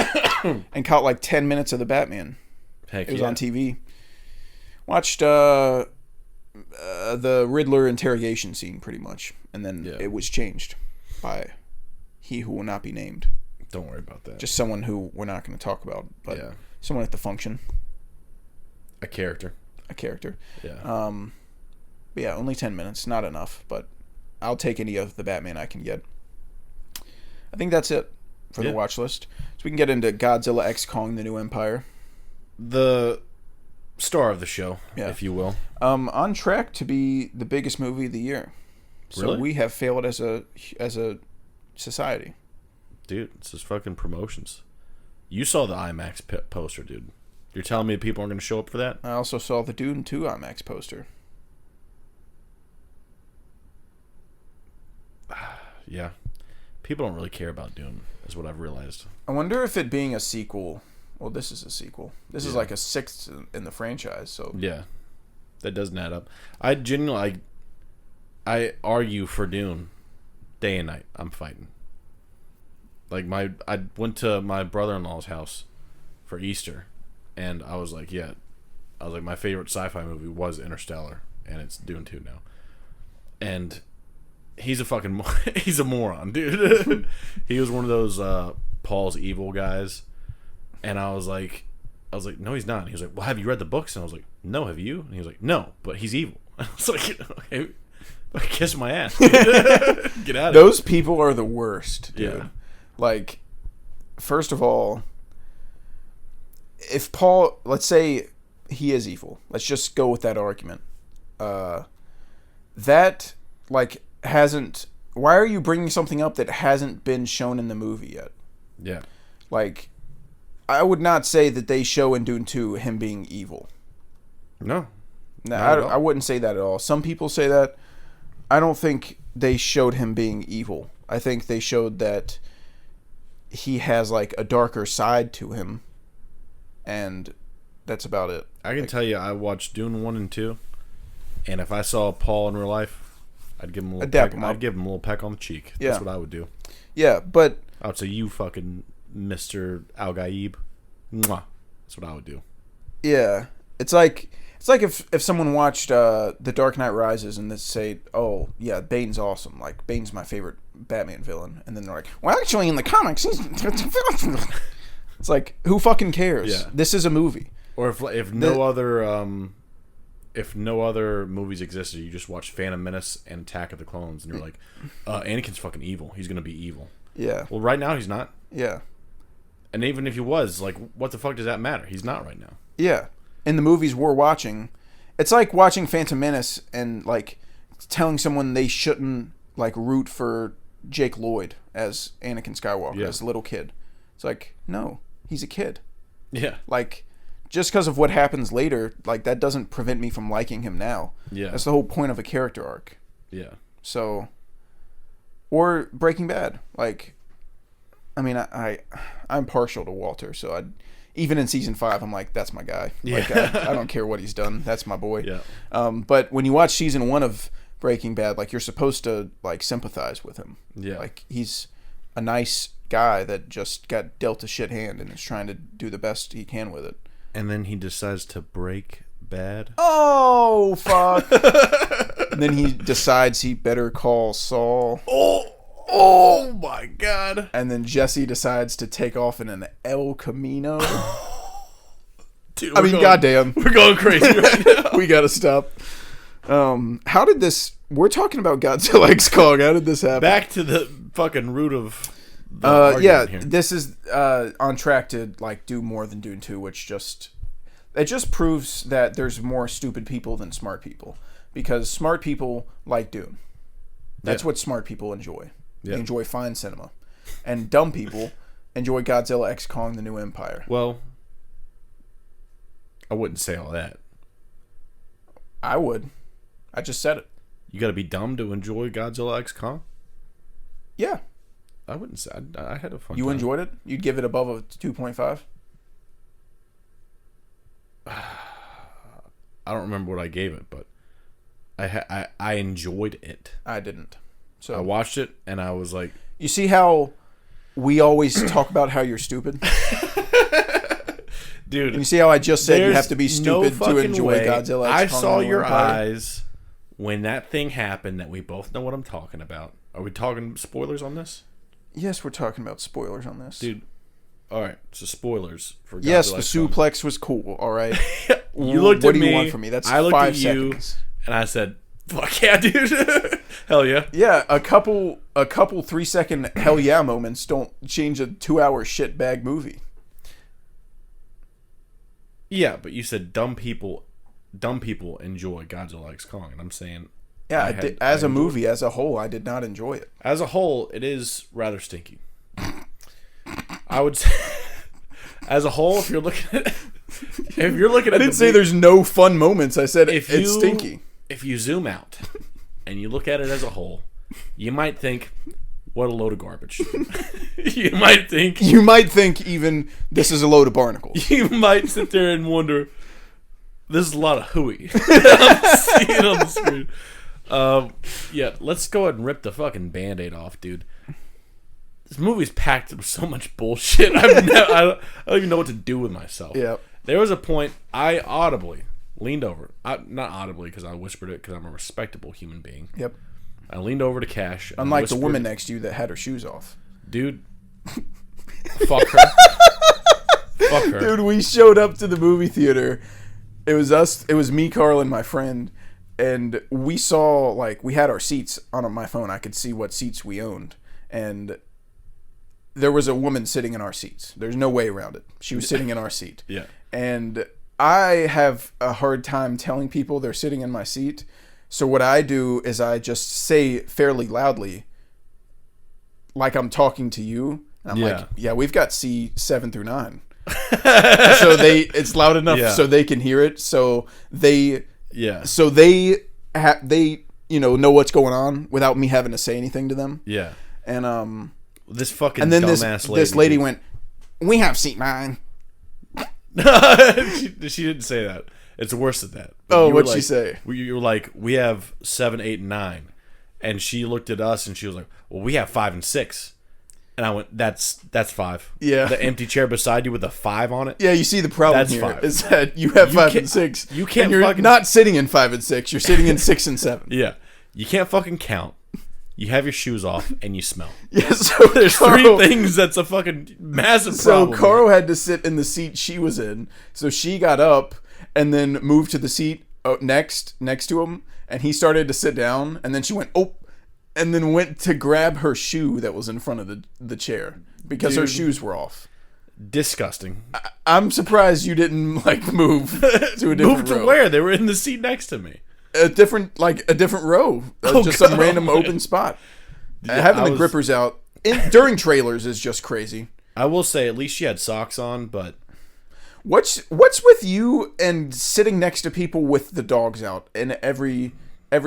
caught like 10 minutes of the Batman. Heck, it was on TV. Watched the Riddler interrogation scene pretty much, and then it was changed by he who will not be named. Don't worry about that. Just someone who we're not going to talk about, but someone at the function. A character. Yeah. But yeah, only 10 minutes, not enough, but I'll take any of the Batman I can get. I think that's it for the watch list. So we can get into Godzilla X Kong: The New Empire. The star of the show, if you will. On track to be the biggest movie of the year. So really? We have failed as a society. Dude, it's just fucking promotions. You saw the IMAX poster, dude. You're telling me people aren't going to show up for that? I also saw the Dune 2 IMAX poster. Yeah. People don't really care about Dune, is what I've realized. I wonder if it being a sequel... Well, this is a sequel. This is like a sixth in the franchise, so... Yeah. That doesn't add up. I genuinely... I argue for Dune day and night. I'm fighting. Like, I went to my brother-in-law's house for Easter, and I was like, my favorite sci-fi movie was Interstellar, and it's Dune 2 now. And... he's a moron, dude. He was one of those Paul's evil guys, and I was like, no, he's not. And he was like, well, have you read the books? And I was like, no, have you? And he was like, no, but he's evil. I was like, okay, kiss my ass. Get out of Those people are the worst, dude. Yeah. Like, first of all, if Paul, let's say he is evil. Let's just go with that argument. That, like, why are you bringing something up that hasn't been shown in the movie yet? Yeah. Like, I would not say that they show in Dune 2 him being evil. No. I wouldn't say that at all. Some people say that. I don't think they showed him being evil. I think they showed that he has, like, a darker side to him, and that's about it. I can tell you, I watched Dune 1 and 2, and if I saw Paul in real life, I'd give him a little peck. I'd give him a little peck on the cheek. Yeah. That's what I would do. Yeah, but I would say, you fucking Mr. Al Gaib. Mwah. That's what I would do. Yeah. It's like if someone watched The Dark Knight Rises and they say, oh, yeah, Bane's awesome. Like, Bane's my favorite Batman villain. And then they're like, well, actually, in the comics, he's... It's like, who fucking cares? Yeah. This is a movie. Or if no other movies existed, you just watch Phantom Menace and Attack of the Clones, and you're like, Anakin's fucking evil. He's going to be evil. Yeah. Well, right now, he's not. Yeah. And even if he was, like, what the fuck does that matter? He's not right now. Yeah. In the movies we're watching, it's like watching Phantom Menace and, like, telling someone they shouldn't, like, root for Jake Lloyd as Anakin Skywalker, as a little kid. It's like, no, he's a kid. Yeah. Like, just because of what happens later, like, that doesn't prevent me from liking him now. Yeah. That's the whole point of a character arc. Yeah. So, or Breaking Bad. Like, I mean, I'm partial to Walter, so even in season 5, I'm like, that's my guy. Like, I don't care what he's done. That's my boy. Yeah. But when you watch season 1 of Breaking Bad, like, you're supposed to like sympathize with him. Yeah. Like, he's a nice guy that just got dealt a shit hand and is trying to do the best he can with it. And then he decides to break bad. Oh, fuck. And then he decides he better call Saul. Oh my god. And then Jesse decides to take off in an El Camino. Dude, I mean, goddamn. We're going crazy right now. We gotta stop. How did this... We're talking about Godzilla X Kong. How did this happen? Back to the fucking root of the argument here. This is on track to like do more than Dune 2, which just... It just proves that there's more stupid people than smart people. Because smart people like Dune. That's what smart people enjoy. Yeah. They enjoy fine cinema. And dumb people enjoy Godzilla X Kong: The New Empire. Well, I wouldn't say all that. I would. I just said it. You got to be dumb to enjoy Godzilla X Kong? Yeah. I wouldn't say. I had a fun You time. enjoyed it? You'd give it above a 2.5? I don't remember what I gave it, but I enjoyed it. I didn't. So I watched it and I was like, you see how we always talk about how you're stupid? dude. And you see how I just said you have to be no stupid to fucking enjoy way. Godzilla I X Kong: saw The New your Empire? eyes when that thing happened that we both know what I'm talking about. Are we talking spoilers on this? Yes, we're talking about spoilers on this. Dude. All right, so spoilers for Godzilla yes, the X Kong. suplex was cool, all right? You looked what at me. do you want from me? That's I looked 5 at you, seconds. and I said, "Fuck yeah, dude! Hell yeah!" Yeah, a couple 3-second hell yeah moments don't change a 2-hour shitbag movie. Yeah, but you said dumb people enjoy Godzilla X Kong, and I'm saying, Yeah, as a enjoyed movie, as a whole, I did not enjoy it. as a whole, it is rather stinky. I would say, as a whole, if you're looking at, I didn't say there's no fun moments. I said it's stinky. If you zoom out and you look at it as a whole, you might think, what a load of garbage. You might think even this is a load of barnacles. you might sit there and wonder, this is a lot of hooey I'm seeing on the screen. Yeah, let's go ahead and rip the fucking Band-Aid off, dude. This movie's packed with so much bullshit. I don't even know what to do with myself. Yeah. There was a point I audibly leaned over. Not audibly because I whispered it because I'm a respectable human being. Yep. I leaned over to Cash. And Unlike the whispered, woman next to you that had her shoes off. Dude, fuck her. Fuck her. Dude, we showed up to the movie theater. It was us. It was me, Carl, and my friend. And we saw, like, we had our seats on my phone. I could see what seats we owned. And there was a woman sitting in our seats. There's no way around it. She was sitting in our seat. Yeah. And I have a hard time telling people they're sitting in my seat. So what I do is I just say fairly loudly, like I'm talking to you. And I'm like, yeah, we've got C7 through 9. So it's loud enough so they can hear it. So they know what's going on without me having to say anything to them. Yeah. And this fucking and then dumbass lady. this lady went, "We have seat 9." she didn't say that. It's worse than that. Oh, You were what'd she say? You were like, we have 7, 8, and 9, and she looked at us and she was like, "Well, we have 5 and 6." And I went, "That's 5." Yeah. The empty chair beside you with a 5 on it. Yeah, you see the problem That's here 5. is that you have 5 and 6. You can't and you're fucking- not sitting in 5 and 6. You're sitting in 6 and 7. Yeah. You can't fucking count. You have your shoes off and you smell. Yeah, so There's Carl, 3 things that's a fucking massive So problem. Carl had to sit in the seat she was in. So she got up and then moved to the seat next to him, and he started to sit down, and then she went, "Oh," and then went to grab her shoe that was in front of the chair because her Dude. shoes were off. Disgusting. I'm surprised you didn't like move to a different Move to row. where? They were in the seat next to me. A different row. Just some random open spot. Having the grippers out during trailers is just crazy. I will say, at least she had socks on, but What's with you and sitting next to people with the dogs out in every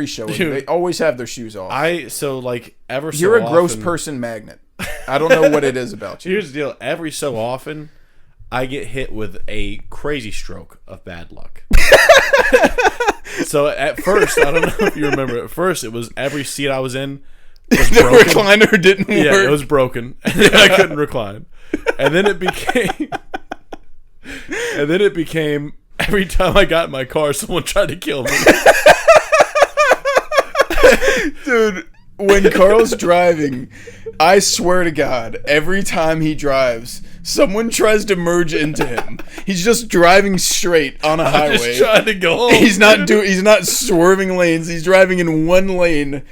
showing? Dude. They always have their shoes off. You're a gross often- person magnet. I don't know what it is about you. Here's the deal. Every so often, I get hit with a crazy stroke of bad luck. So at first, I don't know if you remember, at first it was every seat I was in was The broken. recliner didn't work. Yeah, it was broken. I couldn't recline. And then it became every time I got in my car, someone tried to kill me. Dude, when Carl's driving, I swear to God, every time he drives, someone tries to merge into him. He's just driving straight on a highway. Just trying to go home. He's not swerving lanes. He's driving in one lane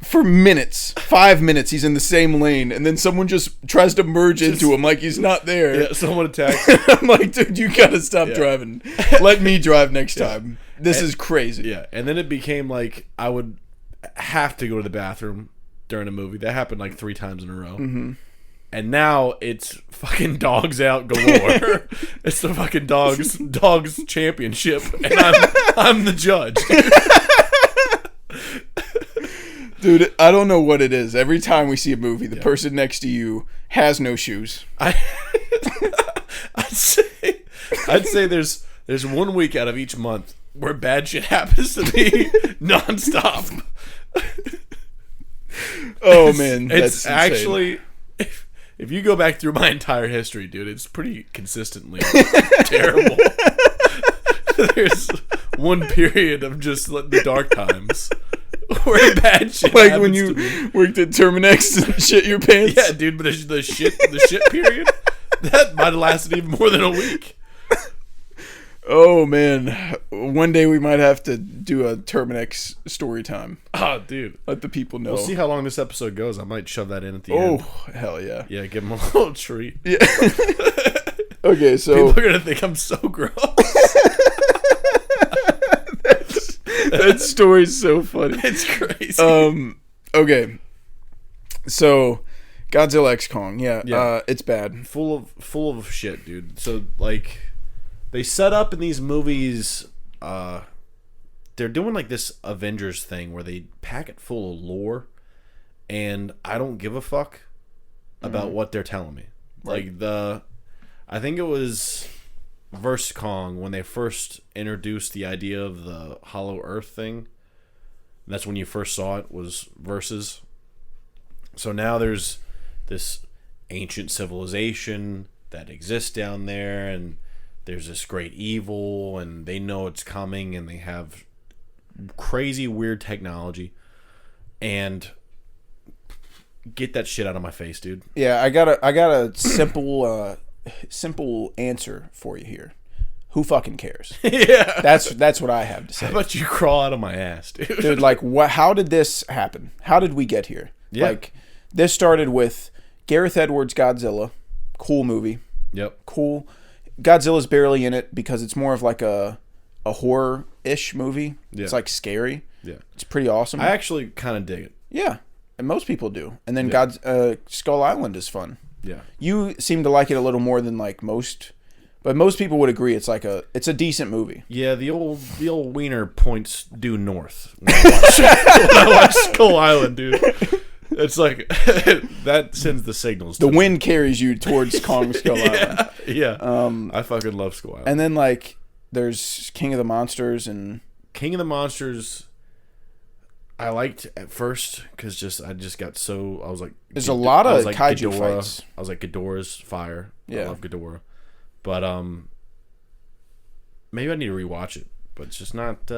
for minutes. 5 minutes he's in the same lane, and then someone just tries to merge into him like he's not there. Yeah, someone attacks. I'm like, dude, you gotta stop driving. Let me drive next time. This is crazy. Yeah, and then it became like I would have to go to the bathroom during a movie. That happened like 3 times in a row. Mm-hmm. And now it's fucking dogs out galore. It's the fucking dogs championship, and I'm the judge. Dude, I don't know what it is. Every time we see a movie, the person next to you has no shoes. I'd say there's 1 week out of each month where bad shit happens to me nonstop. Oh man, It's that's actually if you go back through my entire history, dude, it's pretty consistently terrible. There's one period of just the dark times where bad shit like happens when to you me. worked at Terminex and shit your pants. Yeah, dude, but the shit period that might have lasted even more than a week. Oh man, one day we might have to do a Terminex story time. Oh, dude, Let the people know. we'll see how long this episode goes. I might shove that in at the end. Oh hell yeah. Yeah, give them a little treat. Yeah. Okay, so People are gonna think I'm so gross. that story's so funny. It's crazy. Okay, so Godzilla X Kong, yeah. It's bad. Full of shit, dude. So like, they set up in these movies. They're doing like this Avengers thing where they pack it full of lore, and I don't give a fuck about what they're telling me. Right. Like I think it was Verse Kong when they first introduced the idea of the Hollow Earth thing. That's when you first saw it, was Versus. So now there's this ancient civilization that exists down there, and there's this great evil, and they know it's coming, and they have crazy weird technology. And get that shit out of my face, dude. Yeah, I got a simple answer for you here. Who fucking cares? Yeah. That's what I have to say. How about you crawl out of my ass, dude? Dude, like, how did this happen? How did we get here? Yeah. Like, this started with Gareth Edwards' Godzilla. Cool movie. Yep. Cool. Godzilla's barely in it because it's more of like a horror-ish movie. Yeah. It's like scary. Yeah. It's pretty awesome. I actually kind of dig it. Yeah. And most people do. And then Yeah. Skull Island is fun. Yeah. You seem to like it a little more than like most, but most people would agree it's a decent movie. Yeah, the old wiener points due north when I watch Skull Island, dude. It's like that sends the signals. The wind carries you towards Kong Skull Island. Yeah. I fucking love Skull Island. And then like there's King of the Monsters and King of the Monsters I liked at first because I just got so I was like there's a lot of like kaiju Ghidorah. fights. I was like Ghidorah's fire. Yeah. I love Ghidorah, but maybe I need to rewatch it. But it's just not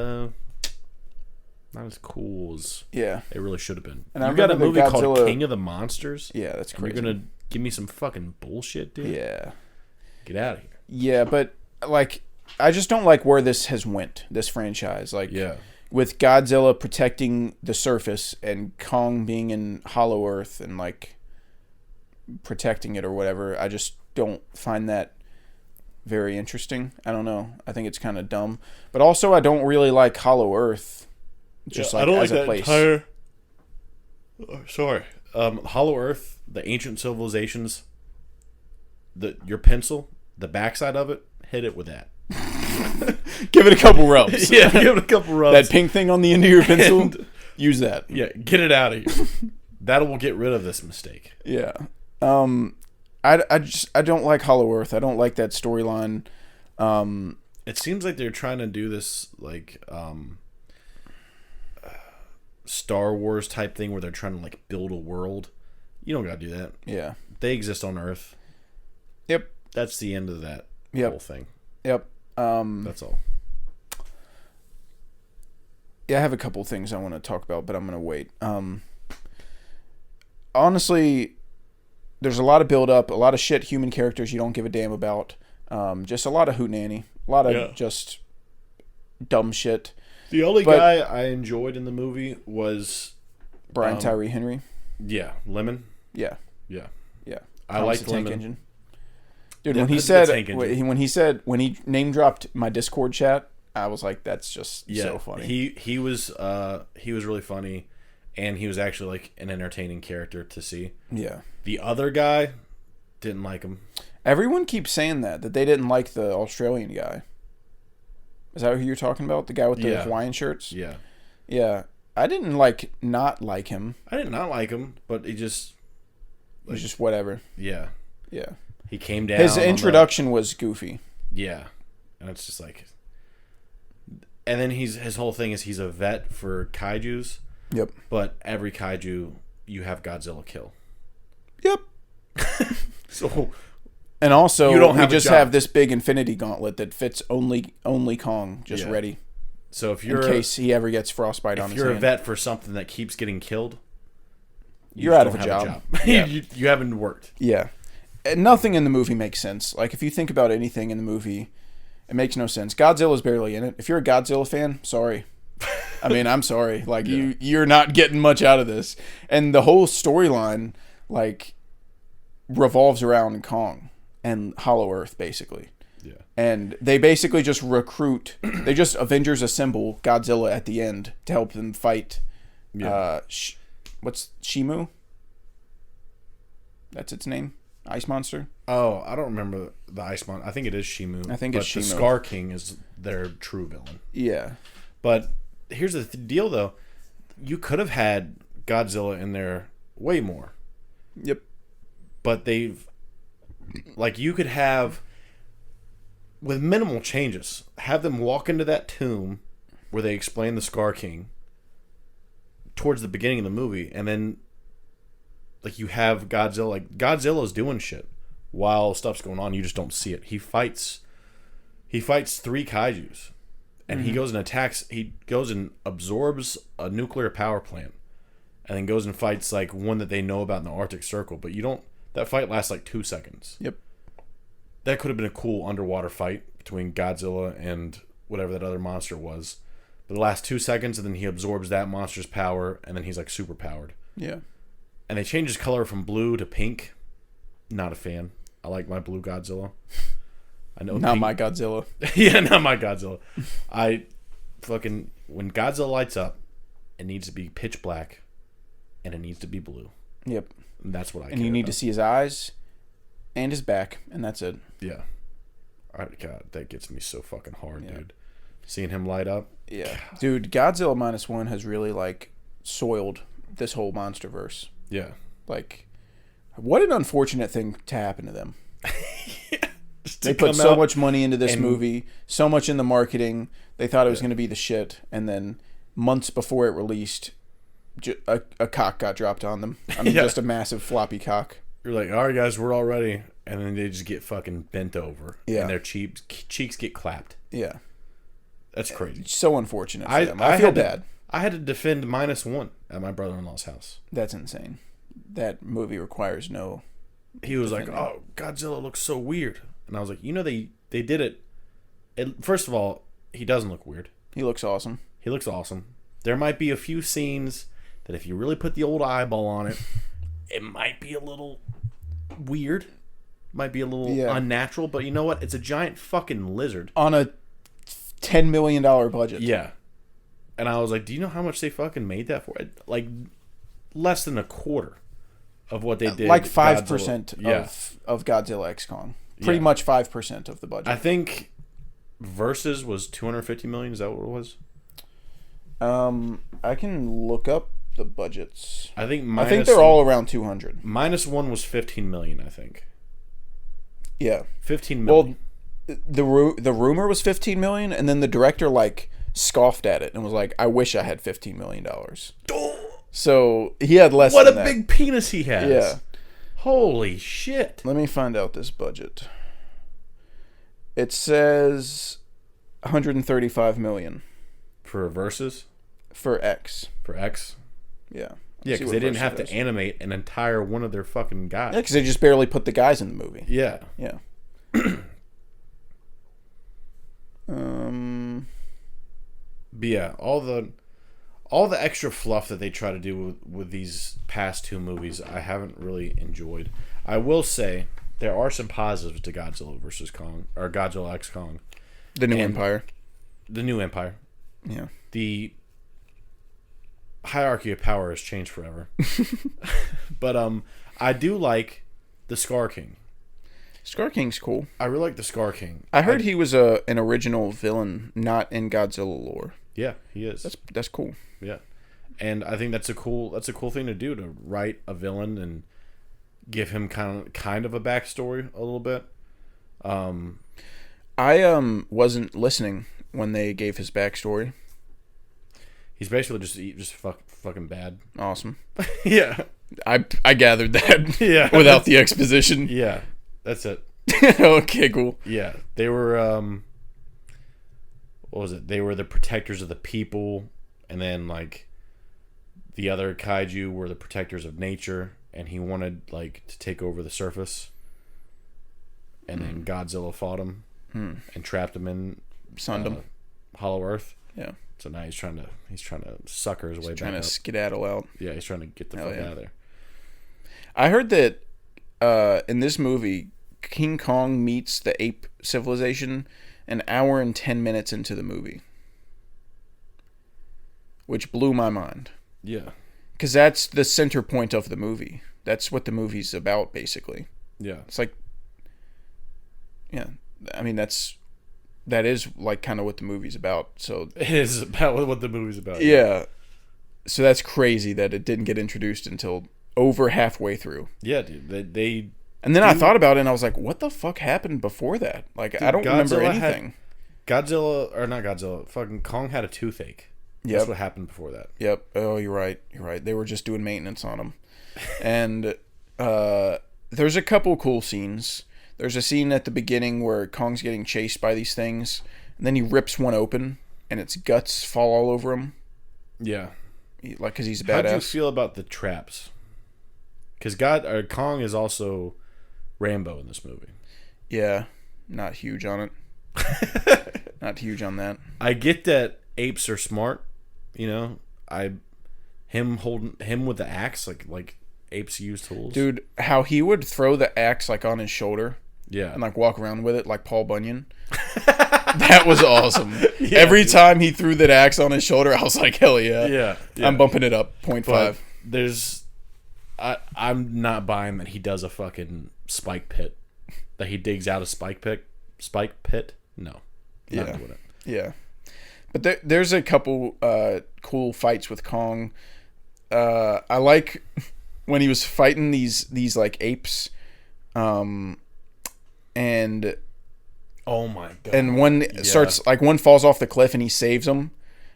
as cool as Yeah. it really should have been. And I you got a remember movie the called Godzilla- King of the Monsters. Yeah, that's And crazy. you're gonna give me some fucking bullshit, dude. Yeah. Get out of here. Yeah, but like I just don't like where this has went, this franchise. Like Yeah. with Godzilla protecting the surface and Kong being in Hollow Earth and like protecting it or whatever, I just don't find that very interesting. I don't know. I think it's kind of dumb. But also I don't really like Hollow Earth just like as a place. entire. Sorry, Hollow Earth, the ancient civilizations. Your pencil, the backside of it, hit it with that. Give it a couple rubs. Yeah, give it a couple rubs. That pink thing on the end of your pencil, And- use that. Yeah, get it out of here. That will get rid of this mistake. Yeah. I don't like Hollow Earth. I don't like that storyline. It seems like they're trying to do this like Star Wars type thing where they're trying to like build a world. You don't gotta do that. Yeah. They exist on Earth. Yep. That's the end of that Yep. whole thing. Yep. That's all. Yeah, I have a couple things I want to talk about, but I'm gonna wait. Honestly, there's a lot of build up, a lot of shit human characters you don't give a damn about. Just a lot of hootenanny, a lot of just dumb shit. The only guy I enjoyed in the movie was Brian Tyree Henry. Yeah, Lemon. Yeah. Yeah. Yeah. I liked the Tank Lemon. Engine. Dude, Yeah, when he the said Tank Engine. when he name dropped my Discord chat, I was like, that's just so funny. He was really funny, and he was actually like an entertaining character to see. Yeah. The other guy didn't like him. Everyone keeps saying that they didn't like the Australian guy. Is that who you're talking about? The guy with the Hawaiian shirts? Yeah. Yeah. I didn't not like him. I did not like him, but he just It was just whatever. yeah. Yeah. He came down. His introduction was goofy. Yeah. And it's just like, and then his whole thing is he's a vet for kaijus. Yep. But every kaiju you have Godzilla kill. Yep. So and also you don't we have a just job. have this big infinity gauntlet that fits only Kong just ready. So if In you're case he ever gets frostbite on his hand. If you're a vet for something that keeps getting killed, you're out of a job. Yeah. you haven't worked. Yeah. And nothing in the movie makes sense. Like, if you think about anything in the movie, it makes no sense. Godzilla's barely in it. If you're a Godzilla fan, sorry. I mean, I'm sorry. Like, you're not getting much out of this. And the whole storyline, like, revolves around Kong and Hollow Earth, basically. Yeah. And they basically just recruit, they just Avengers assemble Godzilla at the end to help them fight, what's Shimu? That's its name? Ice Monster? Oh, I don't remember the Ice Monster. I think it is Shimu. I think it's But Shimu. the Scar King is their true villain. Yeah. But here's the deal, though. You could have had Godzilla in there way more. Yep. But they've... Like, you could have... With minimal changes, have them walk into that tomb where they explain the Scar King towards the beginning of the movie, and then like you have Godzilla. Like Godzilla's doing shit while stuff's going on. You just don't see it. He fights 3 kaijus, and he goes and attacks. He goes and absorbs a nuclear power plant, and then goes and fights like one that they know about in the Arctic Circle. But you don't. That fight lasts like 2 seconds. Yep. That could have been a cool underwater fight between Godzilla and whatever that other monster was. But the last 2 seconds, and then he absorbs that monster's power, and then he's like super powered. Yeah. And they change his color from blue to pink. Not a fan. I like my blue Godzilla. I know. Not my Godzilla. Yeah, not my Godzilla. When Godzilla lights up, it needs to be pitch black, and it needs to be blue. Yep. And that's what I. And you need to see his eyes and his back, and that's it. Yeah. God, that gets me so fucking hard, dude. Seeing him light up. Yeah. Dude, Godzilla -1 has really, like, soiled this whole MonsterVerse. Yeah. Like, what an unfortunate thing to happen to them. Just They to put come so out much money into this and- movie, so much in the marketing. They thought it was going to be the shit, and then months before it released, a cock got dropped on them. I mean, just a massive floppy cock. You're like, all right, guys, we're all ready. And then they just get fucking bent over. Yeah. And their cheeks get clapped. Yeah. That's crazy. So unfortunate for them. I feel bad. I had to defend -1 at my brother-in-law's house. That's insane. That movie requires no... He was like, oh, Godzilla looks so weird. And I was like, they did it. First of all, he doesn't look weird. He looks awesome. He looks awesome. There might be a few scenes that if you really put the old eyeball on it, it might be a little weird. Might be a little unnatural. But you know what? It's a giant fucking lizard. On a $10 million budget. Yeah. And I was like, do you know how much they fucking made that for? Like, less than a quarter of what they did. Like 5% Godzilla. of Godzilla X Kong. Pretty much 5% of the budget. I think Versus was $250 million. Is that what it was? I can look up the budgets. I think they're all around 200. -1 was $15 million, I think. Yeah. 15 million. Well, the rumor was 15 million, and then the director like scoffed at it and was like, "I wish I had 15 million dollars." So he had less. What than a that. big penis he has. Yeah. Holy shit. Let me find out this budget. It says 135 million For Versus? for X. For X? Yeah. Yeah, because they didn't have to animate an entire one of their fucking guys. Yeah, because they just barely put the guys in the movie. Yeah. Yeah. But yeah, all the extra fluff that they try to do with these past two movies, I haven't really enjoyed. I will say there are some positives to Godzilla versus Kong, or Godzilla X Kong. The New Empire. The New Empire. Yeah. The hierarchy of power has changed forever. But I do like the Scar King. Scar King's cool. I really like the Scar King. I heard he was an original villain, not in Godzilla lore. Yeah, he is. That's cool. Yeah, and I think that's a cool thing to do, to write a villain and give him kind of a backstory a little bit. I wasn't listening when they gave his backstory. He's basically just fucking bad. Awesome. Yeah, I gathered that. Yeah, without the exposition. Yeah, that's it. Okay, cool. Yeah, they were what was it? They were the protectors of the people, and then like the other kaiju were the protectors of nature, and he wanted like to take over the surface. And then Godzilla fought him and trapped him in Hollow Earth. Yeah. So now he's trying to sucker his way back up. Trying to skedaddle out. Yeah, he's trying to get the fuck out of there. I heard that in this movie, King Kong meets the ape civilization an hour and 10 minutes into the movie, which blew my mind. Yeah, because that's the center point of the movie. That's what the movie's about, basically. Yeah, it's like, yeah, I mean that is like kind of what the movie's about. So it is about what the movie's about. Yeah. So that's crazy that it didn't get introduced until over halfway through. Yeah, dude. They and then I thought about it and I was like, what the fuck happened before that? Like, dude, I don't remember anything. Fucking Kong had a toothache. Yep. That's what happened before that. Yep. Oh, you're right. They were just doing maintenance on him. And there's a couple cool scenes. There's a scene at the beginning where Kong's getting chased by these things, and then he rips one open, and its guts fall all over him. Yeah. Because he's a badass. How do you feel about the traps? Because Kong is also Rambo in this movie. Yeah. Not huge on it. Not huge on that. I get that apes are smart, you know. Him with the axe, like apes use tools. Dude, how he would throw the axe like on his shoulder. Yeah. And like walk around with it like Paul Bunyan. That was awesome. Yeah, every time he threw that axe on his shoulder, I was like, hell yeah. Yeah. I'm bumping it up 0.5. I'm not buying that he does a fucking spike pit. That he digs out a spike pit? No. Not doing it. Yeah. But there's a couple cool fights with Kong. I like when he was fighting these like apes, and oh my god! And one starts like one falls off the cliff and he saves him,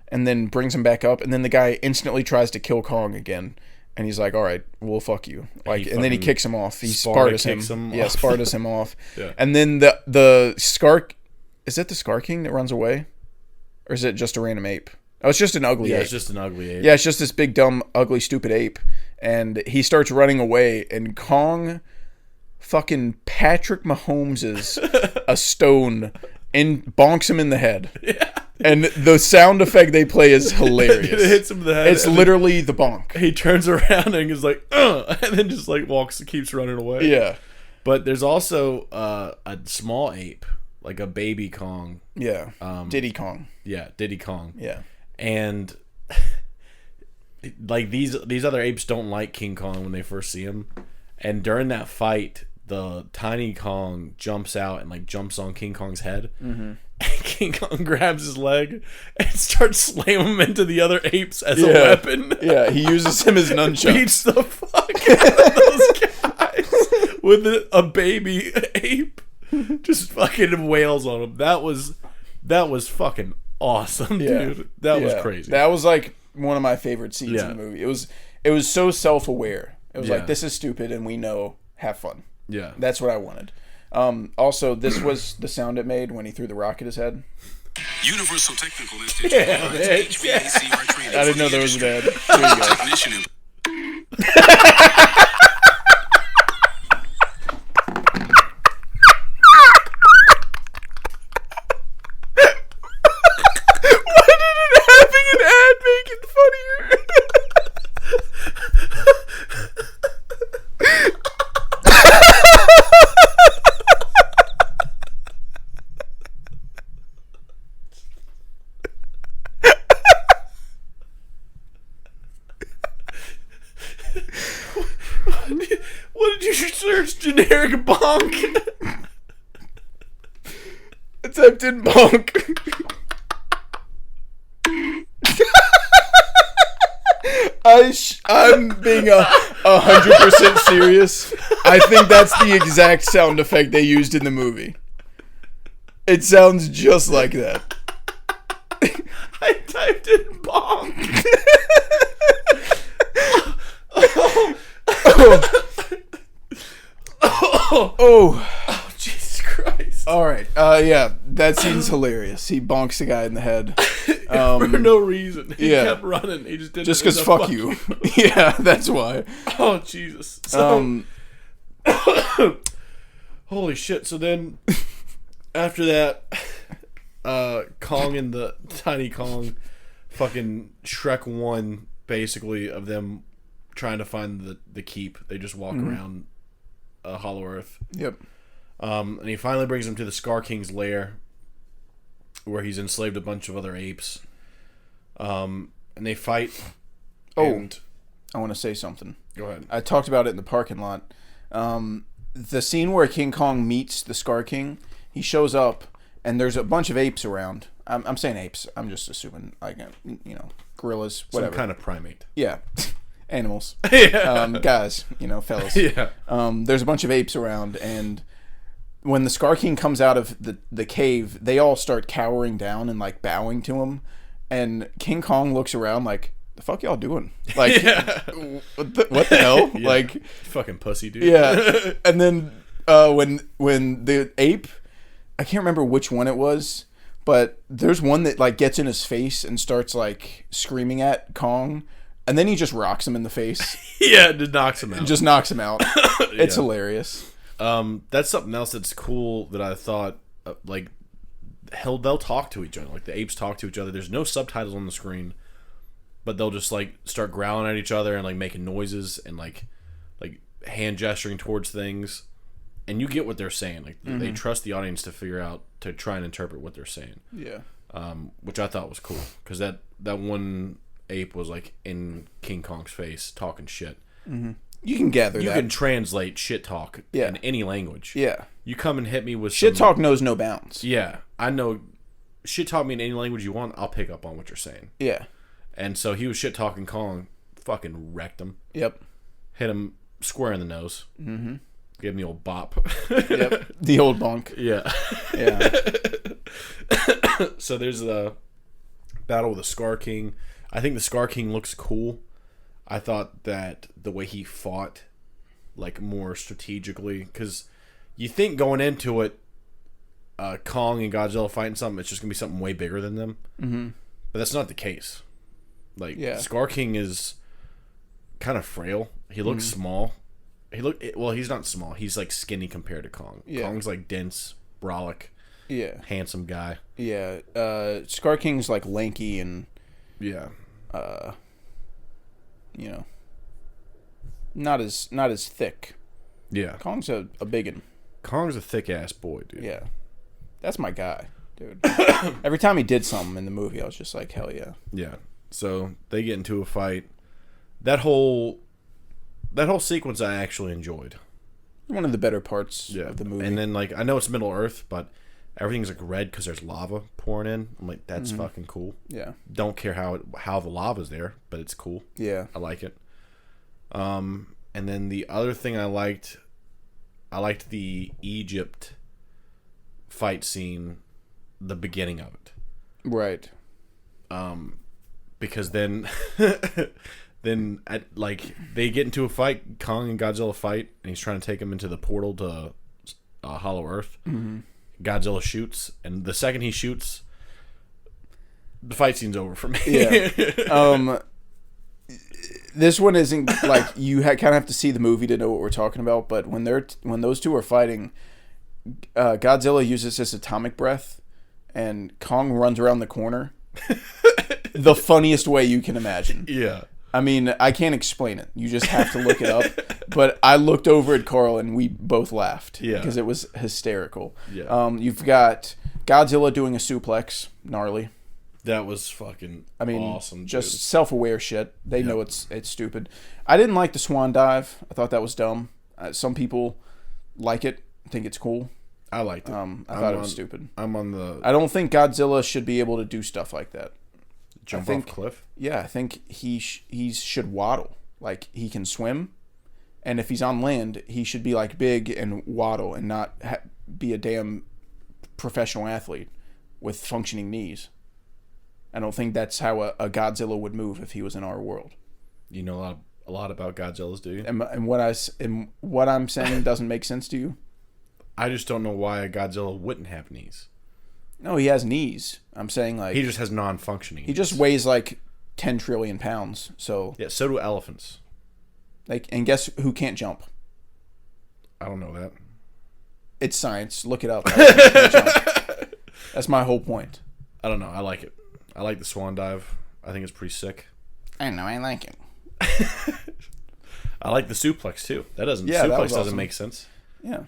and then brings him back up, and then the guy instantly tries to kill Kong again, and he's like, "All right, well, fuck you!" Like, and then he kicks him off. He Spartas him. Yeah, Spartas him off. Yeah. And then the Scar, is it the Scar King that runs away, or is it just a random ape? Oh, it's just an ugly ape. Yeah, it's just an ugly ape. Yeah, it's just this big, dumb, ugly, stupid ape. And he starts running away, and Kong fucking Patrick Mahomes' a stone and bonks him in the head. Yeah. And the sound effect they play is hilarious. It hits him in the head. It's literally the bonk. He turns around and is like, and then just like keeps running away. Yeah. But there's also a small ape, like a baby Kong. Yeah. Diddy Kong. Yeah, Diddy Kong. Yeah. And like these other apes don't like King Kong when they first see him, and during that fight, the tiny Kong jumps out and like jumps on King Kong's head. Mm-hmm. And King Kong grabs his leg and starts slamming him into the other apes as a weapon. Yeah, he uses him as nunchucks. Beats the fuck out of those guys with a baby ape. just fucking wails on him. That was fucking awesome, dude. That was crazy. That was like one of my favorite scenes in the movie. It was so self-aware. It was like, this is stupid and we know, have fun. Yeah. That's what I wanted. Also, this was the sound it made when he threw the rock at his head. Universal Technical Institute. Yeah, man. I didn't know there was an ad. Here you go. Technician. Having an ad make it funnier. What did you search? Generic bonk? I typed in bonk. I'm being 100% serious. I think that's the exact sound effect they used in the movie. It sounds just like that. I typed in bonk. Oh, Jesus Christ. All right. Yeah, that scene's hilarious. He bonks the guy in the head. For no reason. He yeah. kept running. He just didn't. Just because fuck you. Yeah, that's why. Oh, Jesus. So, holy shit. So then, after that, Kong and the Tiny Kong, fucking Shrek 1, basically, of them trying to find the keep. They just walk around Hollow Earth. Yep. And he finally brings him to the Scar King's lair, where he's enslaved a bunch of other apes. And they fight. And I want to say something. Go ahead. I talked about it in the parking lot. The scene where King Kong meets the Scar King, he shows up, and there's a bunch of apes around. I'm saying apes. I'm just assuming, like, gorillas, whatever. Some kind of primate. Yeah. Animals. Yeah. Guys, fellas. Yeah. There's a bunch of apes around, and when the Scar King comes out of the cave, they all start cowering down and, like, bowing to him. And King Kong looks around like, the fuck y'all doing? Like, what the hell? Yeah. Like, fucking pussy, dude. Yeah. And then when the ape, I can't remember which one it was, but there's one that, like, gets in his face and starts, like, screaming at Kong, and then he just rocks him in the face. Yeah, just knocks him out. Just knocks him out. It's hilarious. That's something else that's cool that I thought, like, hell, they'll talk to each other. Like, the apes talk to each other. There's no subtitles on the screen, but they'll just, like, start growling at each other and, like, making noises and, like hand gesturing towards things. And you get what they're saying. Like, they trust the audience to figure out, to try and interpret what they're saying. Yeah. Which I thought was cool. Because that one ape was, like, in King Kong's face talking shit. Mm-hmm. You can gather You that. can translate shit talk in any language. Yeah. You come and hit me with shit talk knows no bounds. Yeah. I know. Shit talk me in any language you want, I'll pick up on what you're saying. Yeah. And so he was shit talking Kong, fucking wrecked him. Yep. Hit him square in the nose. Mm-hmm. Gave him the old bop. Yep. The old bonk. Yeah. Yeah. So there's the battle with the Scar King. I think the Scar King looks cool. I thought that the way he fought, like, more strategically, because you think going into it, Kong and Godzilla fighting something, it's just gonna be something way bigger than them. Mm-hmm. But that's not the case. Like, Scar King is kind of frail. He looks small. He's not small. He's, like, skinny compared to Kong. Yeah. Kong's, like, dense, brolic, handsome guy. Yeah. Scar King's, like, lanky and not as thick. Yeah. Kong's a biggin. Kong's a thick ass boy, dude. Yeah. That's my guy, dude. Every time he did something in the movie, I was just like, hell yeah. Yeah. So they get into a fight. That whole sequence I actually enjoyed. One of the better parts of the movie. And then, like, I know it's Middle Earth, but everything's, like, red because there's lava pouring in. I'm like, that's fucking cool. Yeah. Don't care how the lava's there, but it's cool. Yeah. I like it. And then the other thing I liked the Egypt fight scene the beginning of it. Right. Because then they get into a fight, Kong and Godzilla fight, and he's trying to take him into the portal to Hollow Earth. Mm-hmm. Godzilla shoots, and the second he shoots, the fight scene's over for me. Yeah. This one isn't like you kind of have to see the movie to know what we're talking about. But when those two are fighting, Godzilla uses his atomic breath, and Kong runs around the corner. The funniest way you can imagine. Yeah. I mean, I can't explain it. You just have to look it up. But I looked over at Carl and we both laughed. Yeah. Because it was hysterical. Yeah. You've got Godzilla doing a suplex. Gnarly. That was fucking awesome. Just dude. Self-aware shit. They know it's stupid. I didn't like the swan dive. I thought that was dumb. Some people like it. Think it's cool. I liked it. I thought it was stupid. I'm on the I don't think Godzilla should be able to do stuff like that. jump off cliff. Yeah, I think he should waddle. Like, he can swim, and if he's on land, he should be like big and waddle and not be a damn professional athlete with functioning knees. I don't think that's how a Godzilla would move if he was in our world. You know a lot about Godzillas, do you? And what I'm saying doesn't make sense to you? I just don't know why a Godzilla wouldn't have knees. No, he has knees. I'm saying, like, he just has non-functioning. He just weighs like 10 trillion pounds. So yeah, so do elephants. Like, and guess who can't jump? I don't know that. It's science. Look it up. That's my whole point. I don't know. I like it. I like the swan dive. I think it's pretty sick. I know. I like it. I like the suplex too. Suplex that was doesn't awesome. make sense. Yeah.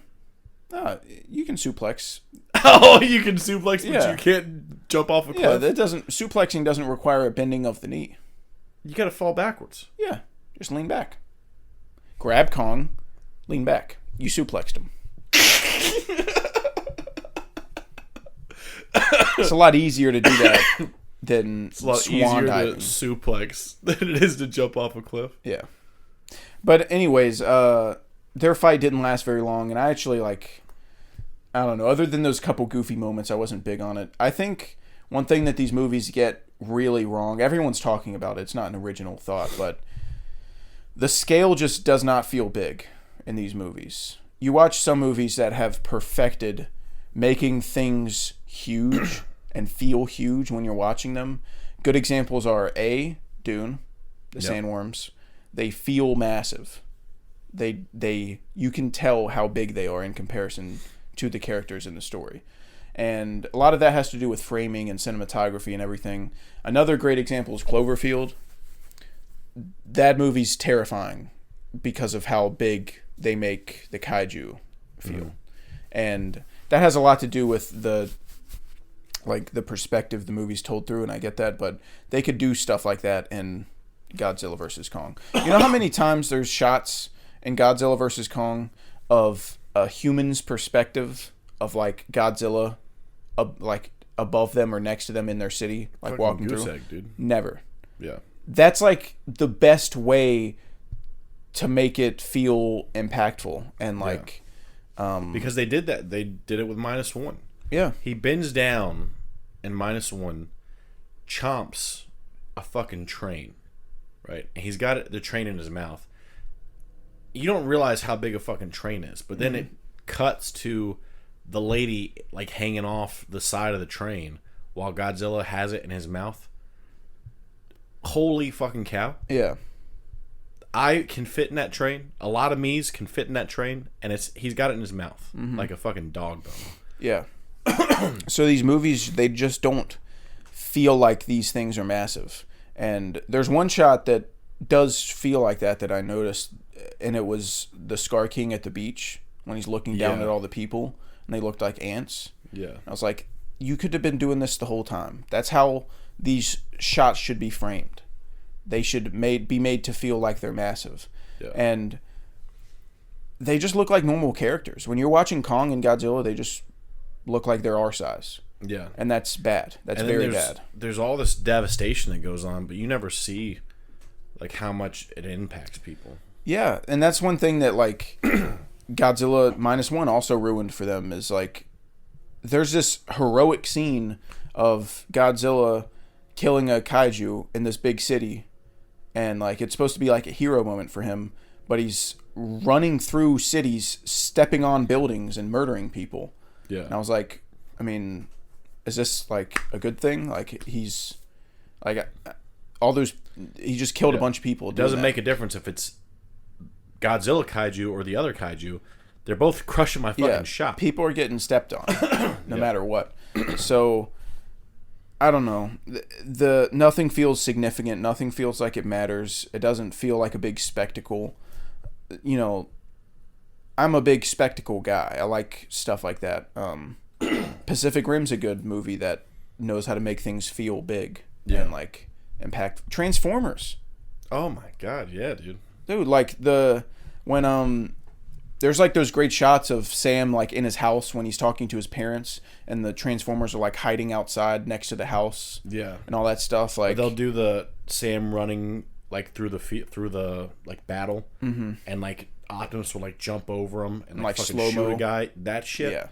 You can suplex. Oh, you can suplex, but Yeah. you can't jump off a cliff. Yeah, suplexing doesn't require a bending of the knee. You gotta fall backwards. Yeah, just lean back. Grab Kong, lean back. You suplexed him. It's a lot easier to do that than It's a lot swan easier diving. to suplex than it is to jump off a cliff. Yeah. But anyways, their fight didn't last very long, and I actually, I don't know, other than those couple goofy moments, I wasn't big on it. I think one thing that these movies get really wrong, everyone's talking about it, it's not an original thought, but the scale just does not feel big in these movies. You watch some movies that have perfected making things huge and feel huge when you're watching them. Good examples are Dune, the sandworms. They feel massive. You can tell how big they are in comparison to the characters in the story. And a lot of that has to do with framing and cinematography and everything. Another great example is Cloverfield. That movie's terrifying because of how big they make the kaiju feel. Mm-hmm. And that has a lot to do with the perspective the movie's told through, and I get that, but they could do stuff like that in Godzilla vs. Kong. You know how many times there's shots in Godzilla vs. Kong of a human's perspective of like Godzilla above them or next to them in their city, like Fucking walking goose through? egg, dude. Never. Yeah. That's like the best way to make it feel impactful and like because they did that. They did it with -1. Yeah. He bends down and -1 chomps a fucking train, right? And he's got the train in his mouth. You don't realize how big a fucking train is, but then it cuts to the lady like hanging off the side of the train while Godzilla has it in his mouth. Holy fucking cow. Yeah. I can fit in that train. A lot of me's can fit in that train, and he's got it in his mouth like a fucking dog bone. Yeah. So these movies, they just don't feel like these things are massive. And there's one shot that does feel like that I noticed, and it was the Scar King at the beach when he's looking down at all the people, and they looked like ants. Yeah. I was like, you could have been doing this the whole time. That's how these shots should be framed. They should be made to feel like they're massive. Yeah. And they just look like normal characters. When you're watching Kong and Godzilla, they just look like they're our size. Yeah. And that's bad. That's very bad. There's all this devastation that goes on, but you never see like how much it impacts people. Yeah, and that's one thing that like Godzilla -1 also ruined for them is like there's this heroic scene of Godzilla killing a kaiju in this big city, and like it's supposed to be like a hero moment for him, but he's running through cities, stepping on buildings and murdering people. Yeah. And I was like, I mean, is this like a good thing? Like he's like all those, he just killed a bunch of people. It doesn't make a difference if it's Godzilla kaiju or the other kaiju. They're both crushing my fucking shop. People are getting stepped on no matter what. So I don't know. The nothing feels significant. Nothing feels like it matters. It doesn't feel like a big spectacle. You know, I'm a big spectacle guy. I like stuff like that. Pacific Rim's a good movie that knows how to make things feel big and like impact. Transformers. Oh my god, yeah, dude. Dude, like when there's like those great shots of Sam like in his house when he's talking to his parents, and the Transformers are like hiding outside next to the house. Yeah. And all that stuff. Like they'll do the Sam running like through the like battle, and like Optimus will like jump over him and like fucking slow-mo. shoot a guy. That shit. Yeah.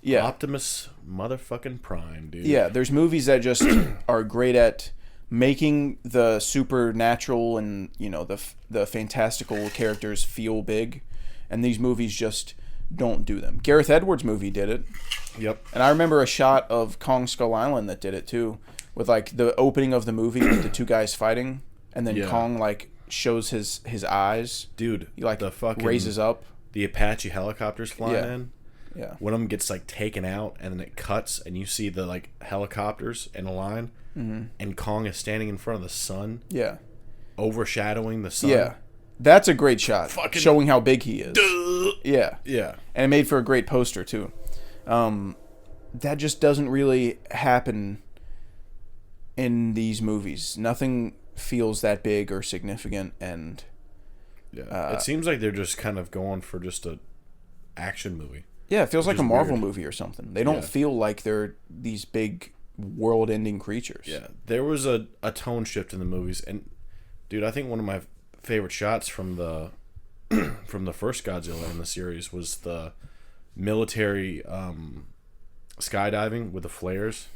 Yeah. Optimus motherfucking Prime, dude. Yeah, there's movies that just are great at making the supernatural and, you know, the fantastical characters feel big, and these movies just don't do them. Gareth Edwards' movie did it. Yep. And I remember a shot of Kong Skull Island that did it too, with like the opening of the movie with the two guys fighting, and then Kong like shows his eyes. Dude, He like the fucking raises up. the Apache helicopters flying in. Yeah. One of them gets like taken out, and then it cuts, and you see the like helicopters in a line, and Kong is standing in front of the sun, Yeah. overshadowing the sun. Yeah. That's a great shot, showing how big he is. Yeah. Yeah. And it made for a great poster too. That just doesn't really happen in these movies. Nothing feels that big or significant, and Yeah. It seems like they're just kind of going for just a action movie. yeah, it feels like a is Marvel weird. movie or something. They don't Yeah. feel like they're these big world-ending creatures. Yeah. There was a tone shift in the movies, and dude, I think one of my favorite shots from the from the first Godzilla in the series was the military skydiving with the flares.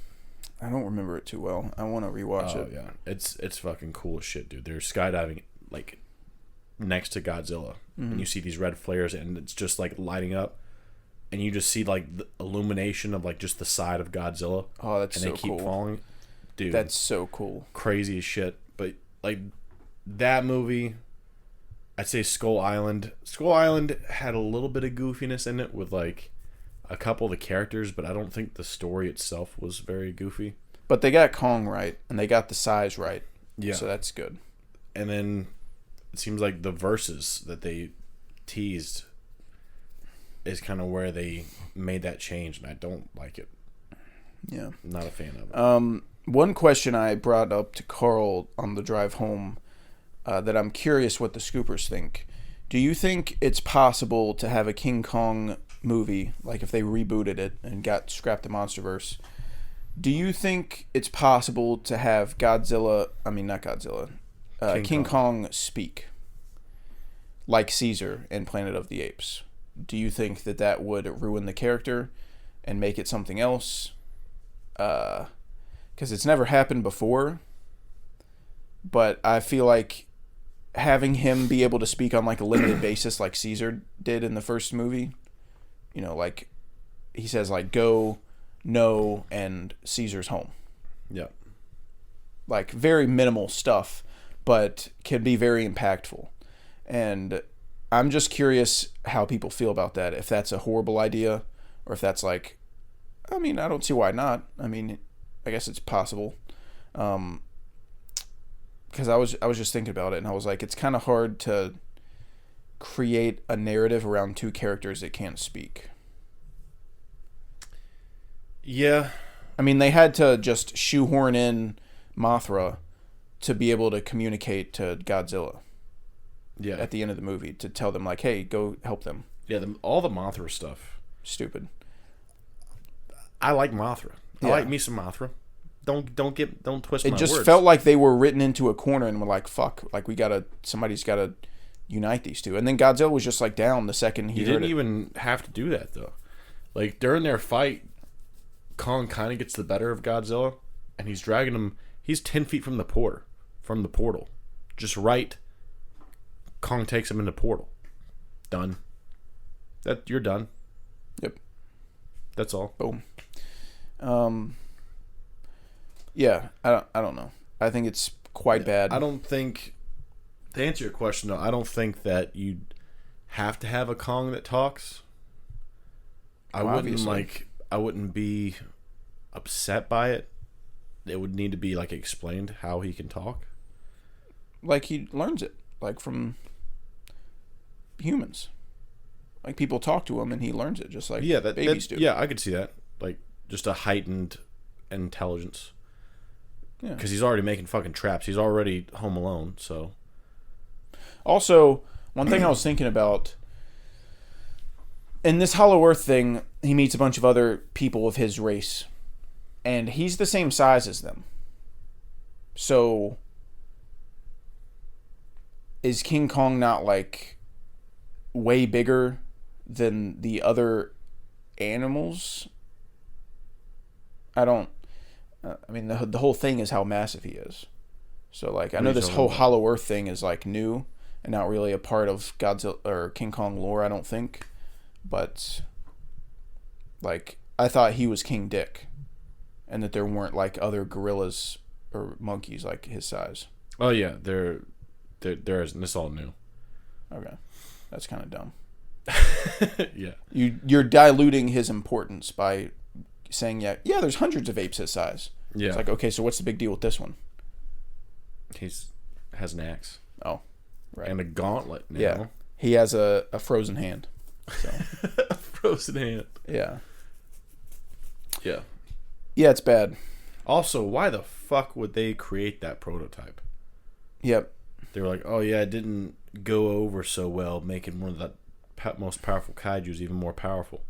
I don't remember it too well. I want to rewatch Oh it. yeah, it's fucking cool as shit, dude. They're skydiving like next to Godzilla, and you see these red flares, and it's just like lighting up, and you just see like the illumination of like just the side of Godzilla. Oh, that's and so they keep cool. falling, dude. That's so cool. crazy as shit. But like that movie, I'd say Skull Island. Skull Island had a little bit of goofiness in it with like a couple of the characters, but I don't think the story itself was very goofy. But they got Kong right, and they got the size right. Yeah. So that's good. And then it seems like the verses that they teased is kind of where they made that change, and I don't like it. Yeah. I'm not a fan of it. One question I brought up to Carl on the drive home that I'm curious what the Scoopers think. Do you think it's possible to have a King Kong movie, like if they rebooted it and scrapped the MonsterVerse? Do you think it's possible to have King Kong speak like Caesar in Planet of the Apes? Do you think that would ruin the character and make it something else? Because it's never happened before, but I feel like having him be able to speak on like a limited basis like Caesar did in the first movie, you know, like he says like go, no, and Caesar's home. Yeah. Like very minimal stuff, but can be very impactful. And I'm just curious how people feel about that. If that's a horrible idea, or if that's like, I mean, I don't see why not. I mean, I guess it's possible. Because I was just thinking about it, and I was like, it's kind of hard to create a narrative around two characters that can't speak. Yeah. I mean, they had to just shoehorn in Mothra to be able to communicate to Godzilla. Yeah. At the end of the movie to tell them like, hey, go help them. Yeah, all the Mothra stuff. Stupid. I like Mothra. I Yeah. like me some Mothra. Don't twist my It just words. felt like they were written into a corner and were like, fuck, like somebody's gotta unite these two. And then Godzilla was just like down the second he You heard didn't it. even have to do that though. Like during their fight, Kong kind of gets the better of Godzilla, and he's dragging him. He's 10 feet from the portal. Just right. Kong takes him in the portal. Done. You're done. Yep. That's all. Boom. Yeah, I don't know. I think it's quite bad. I don't think, to answer your question though, I don't think that you'd have to have a Kong that talks. I wouldn't be upset by it. It would need to be like explained how he can talk. Like he learns it, like from humans. Like people talk to him and he learns it, just like babies do. Yeah, I could see that. Like just a heightened intelligence. Yeah. Because he's already making fucking traps. He's already home alone. So. Also, one thing I was thinking about. In this Hollow Earth thing, he meets a bunch of other people of his race. And he's the same size as them. So, is King Kong not, like, way bigger than the other animals? I mean, the whole thing is how massive he is. So, like, I know this whole Hollow Earth thing is, like, new and not really a part of Godzilla or King Kong lore, I don't think. But, like, I thought he was King Dick. And that there weren't, like, other gorillas or monkeys, like, his size. Oh, yeah. There isn't. This all new. Okay. That's kind of dumb. Yeah. You're diluting his importance by saying, yeah, there's hundreds of apes his size. Yeah. It's like, okay, so what's the big deal with this one? Has an axe. Oh, right. And a gauntlet now. Yeah. He has a frozen hand. So. A frozen hand. Yeah. Yeah. Yeah, it's bad. Also, why the fuck would they create that prototype? Yep. They were like, oh yeah, it didn't go over so well, making one of the most powerful kaijus even more powerful.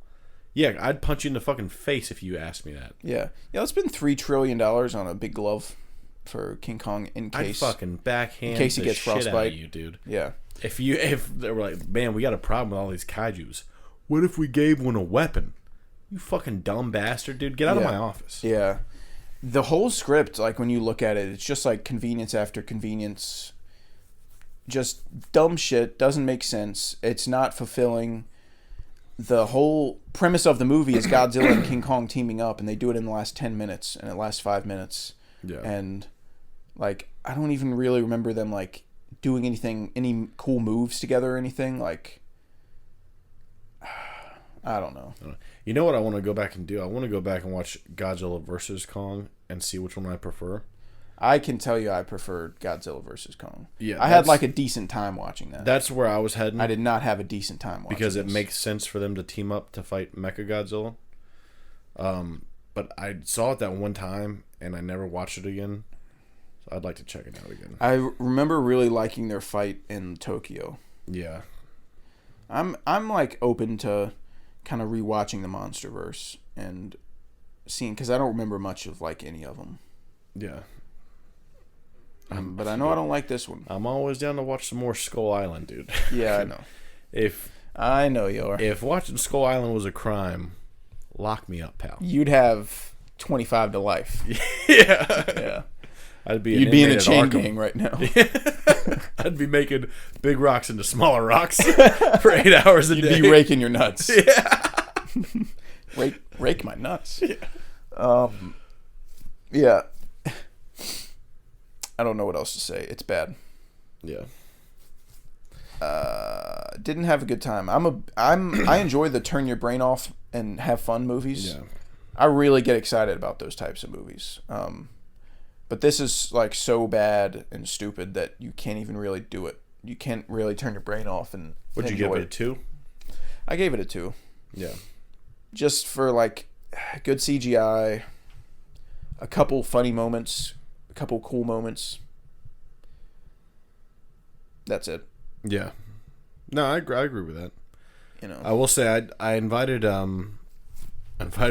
Yeah, I'd punch you in the fucking face if you asked me that. Yeah. Yeah, let's spend $3 trillion on a big glove for King Kong in case... I'd fucking backhand in case he the gets shit out frostbite. of you, dude. Yeah. If they were like, man, we got a problem with all these kaijus. What if we gave one a weapon? You fucking dumb bastard, dude. Get out of my office. Yeah. The whole script, like, when you look at it, it's just, like, convenience after convenience. Just dumb shit. Doesn't make sense. It's not fulfilling. The whole premise of the movie is Godzilla and King Kong teaming up, and they do it in the last 10 minutes, and it lasts 5 minutes. Yeah. And, like, I don't even really remember them, like, doing any cool moves together or anything. Like, I don't know. You know what I want to go back and do? I want to go back and watch Godzilla vs. Kong and see which one I prefer. I can tell you I preferred Godzilla vs. Kong. Yeah, I had like a decent time watching that. That's where I was heading. I did not have a decent time watching because it this. makes sense for them to team up to fight Mechagodzilla. But I saw it that one time and I never watched it again. So I'd like to check it out again. I remember really liking their fight in Tokyo. Yeah. I'm like open to kind of rewatching the MonsterVerse and seeing, because I don't remember much of like any of them. Yeah. But I know I don't like this one. I'm always down to watch some more Skull Island, dude. Yeah, I know. I know you are. If watching Skull Island was a crime, lock me up, pal. You'd have 25 to life. Yeah. Yeah. You'd be in a chain gang right now. I'd be making big rocks into smaller rocks for 8 hours a day. You'd be raking your nuts. Yeah. Rake my nuts. Yeah. Yeah. I don't know what else to say. It's bad. Yeah. Didn't have a good time. I enjoy the turn your brain off and have fun movies. Yeah. I really get excited about those types of movies. But this is like so bad and stupid that you can't even really do it. You can't really turn your brain off and Would you give it a 2? I gave it a 2. Yeah. Just for like good CGI, a couple funny moments, a couple cool moments. That's it. Yeah. No, I agree with that. You know. I will say I invited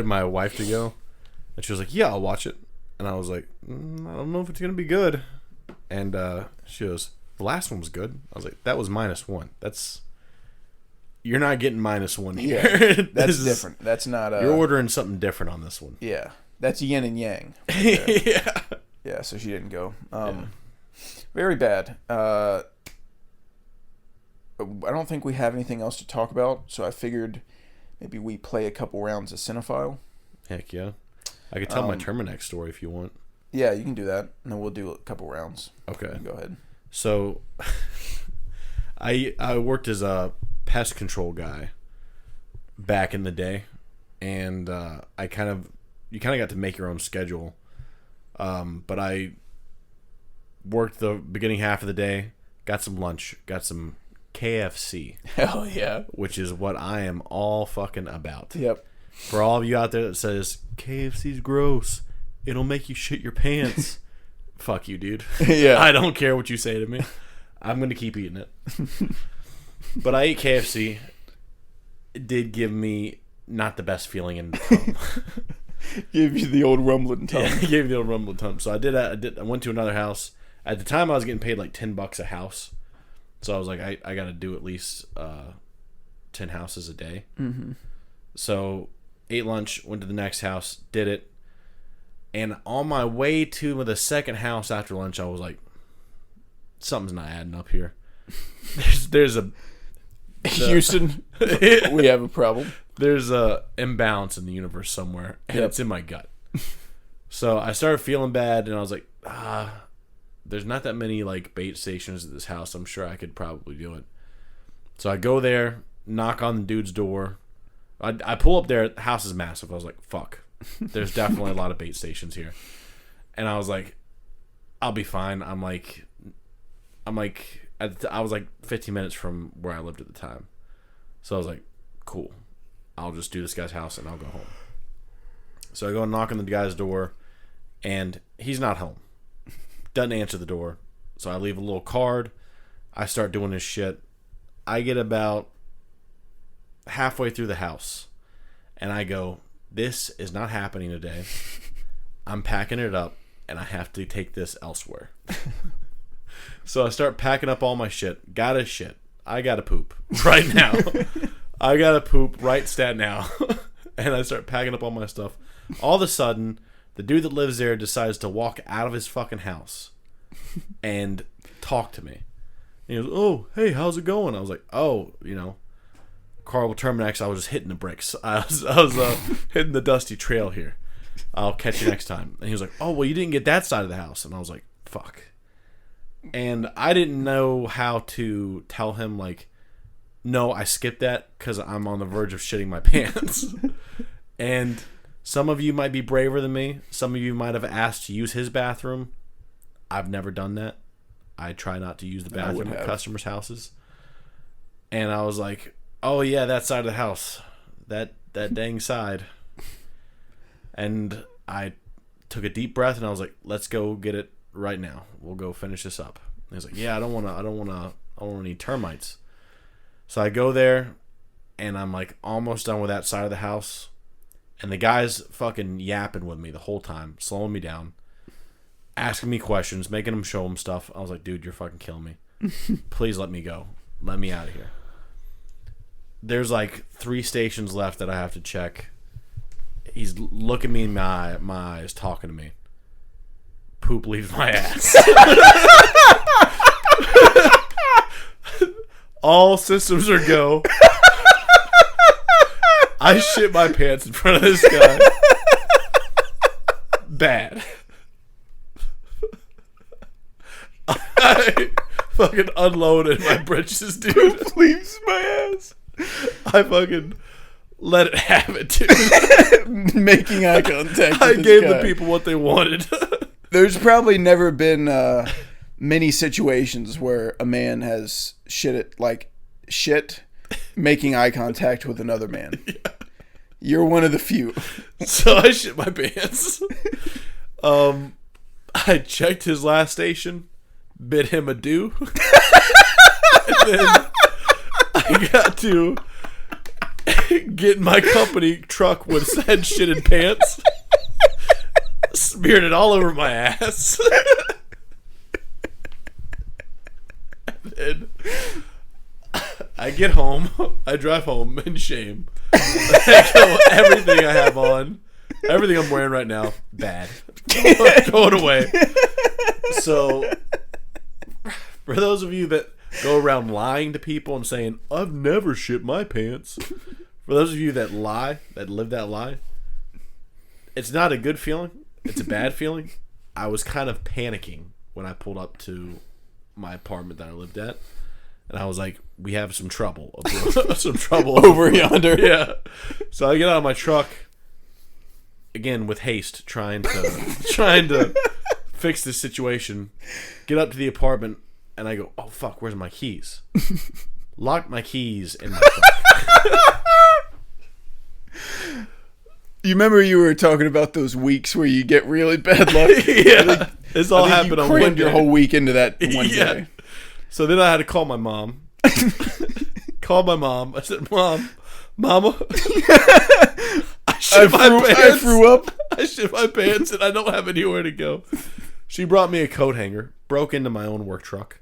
my wife to go, and she was like, "Yeah, I'll watch it." And I was like, I don't know if it's gonna be good. And she goes, "The last one was good." I was like, "That was -1. you're not getting -1 here. Yeah, that's different. That's not. You're ordering something different on this one. Yeah, that's yin and yang. Right Yeah. Yeah, so she didn't go. Very bad. I don't think we have anything else to talk about, so I figured maybe we play a couple rounds of Cinephile. Heck yeah. I could tell my Terminex story if you want. Yeah, you can do that, and then we'll do a couple rounds. Okay. Go ahead. So, I worked as a pest control guy back in the day, and you kind of got to make your own schedule. But I worked the beginning half of the day, got some lunch, got some KFC. Hell yeah. Which is what I am all fucking about. Yep. For all of you out there that says, KFC's gross, it'll make you shit your pants. Fuck you, dude. Yeah. I don't care what you say to me. I'm going to keep eating it. But I ate KFC. It did give me not the best feeling in the tongue. Give you the old rumbling tongue. Yeah, it gave me the old rumbling tongue. So I went to another house. At the time, I was getting paid like $10 a house. So I was like, I got to do at least 10 houses a day. Mm-hmm. So ate lunch, went to the next house, did it. And on my way to the second house after lunch, I was like, something's not adding up here. There's a... Houston, we have a problem. There's a imbalance in the universe somewhere, and it's in my gut. So I started feeling bad, and I was like, there's not that many like bait stations at this house. I'm sure I could probably do it. So I go there, knock on the dude's door. I pull up there. The house is massive. I was like, fuck. There's definitely a lot of bait stations here. And I was like, I'll be fine. I was like 15 minutes from where I lived at the time. So I was like, cool. I'll just do this guy's house and I'll go home. So I go and knock on the guy's door, and he's not home. Doesn't answer the door. So I leave a little card. I start doing this shit. I get about halfway through the house, and I go, this is not happening today. I'm packing it up, and I have to take this elsewhere. So I start packing up all my shit. Gotta shit. I gotta poop right now. I gotta poop right stat now. And I start packing up all my stuff. All of a sudden, the dude that lives there decides to walk out of his fucking house and talk to me. And he goes, oh, hey, how's it going? I was like, oh, Carl Terminex, I was just hitting the bricks. I was hitting the dusty trail here. I'll catch you next time. And he was like, oh, well, you didn't get that side of the house. And I was like, fuck. And I didn't know how to tell him, like, no, I skipped that because I'm on the verge of shitting my pants. And some of you might be braver than me. Some of you might have asked to use his bathroom. I've never done that. I try not to use the bathroom at customers' houses. And I was like, oh, yeah, that side of the house. That dang side. And I took a deep breath, and I was like, let's go get it right now. We'll go finish this up. And he's like, yeah, I don't want any termites. So I go there, and I'm like almost done with that side of the house, and the guy's fucking yapping with me the whole time, slowing me down, asking me questions, making him show him stuff. I was like, dude, you're fucking killing me. Please let me go. Let me out of here. There's like 3 stations left that I have to check. He's looking me in my eyes, talking to me. Poop leaves my ass. All systems are go. I shit my pants in front of this guy. Bad. I fucking unloaded my britches, dude. Poop leaves my ass. I fucking let it have it, dude. Making eye contact. I with gave this the guy. people what they wanted. There's probably never been many situations where a man has shit making eye contact with another man. Yeah. You're one of the few. So I shit my pants. I checked his last station, bid him adieu, and then I got to get in my company truck with said shitted pants. Smeared it all over my ass. And then I get home. I drive home in shame. I kill everything I have on. Everything I'm wearing right now, bad. Throw it away. So, for those of you that go around lying to people and saying, I've never shit my pants. For those of you that lie, that live that lie, it's not a good feeling. It's a bad feeling. I was kind of panicking when I pulled up to my apartment that I lived at. And I was like, we have some trouble. Some trouble over yonder. Yeah. So I get out of my truck, again with haste, trying to fix this situation. Get up to the apartment, and I go, oh fuck, where's my keys? Lock my keys in my truck. You remember you were talking about those weeks where you get really bad luck? Yeah. This all happened on one day. Your whole week into that one day. So then I had to call my mom. I said, Mama, I threw up. I shit my pants and I don't have anywhere to go. She brought me a coat hanger, broke into my own work truck.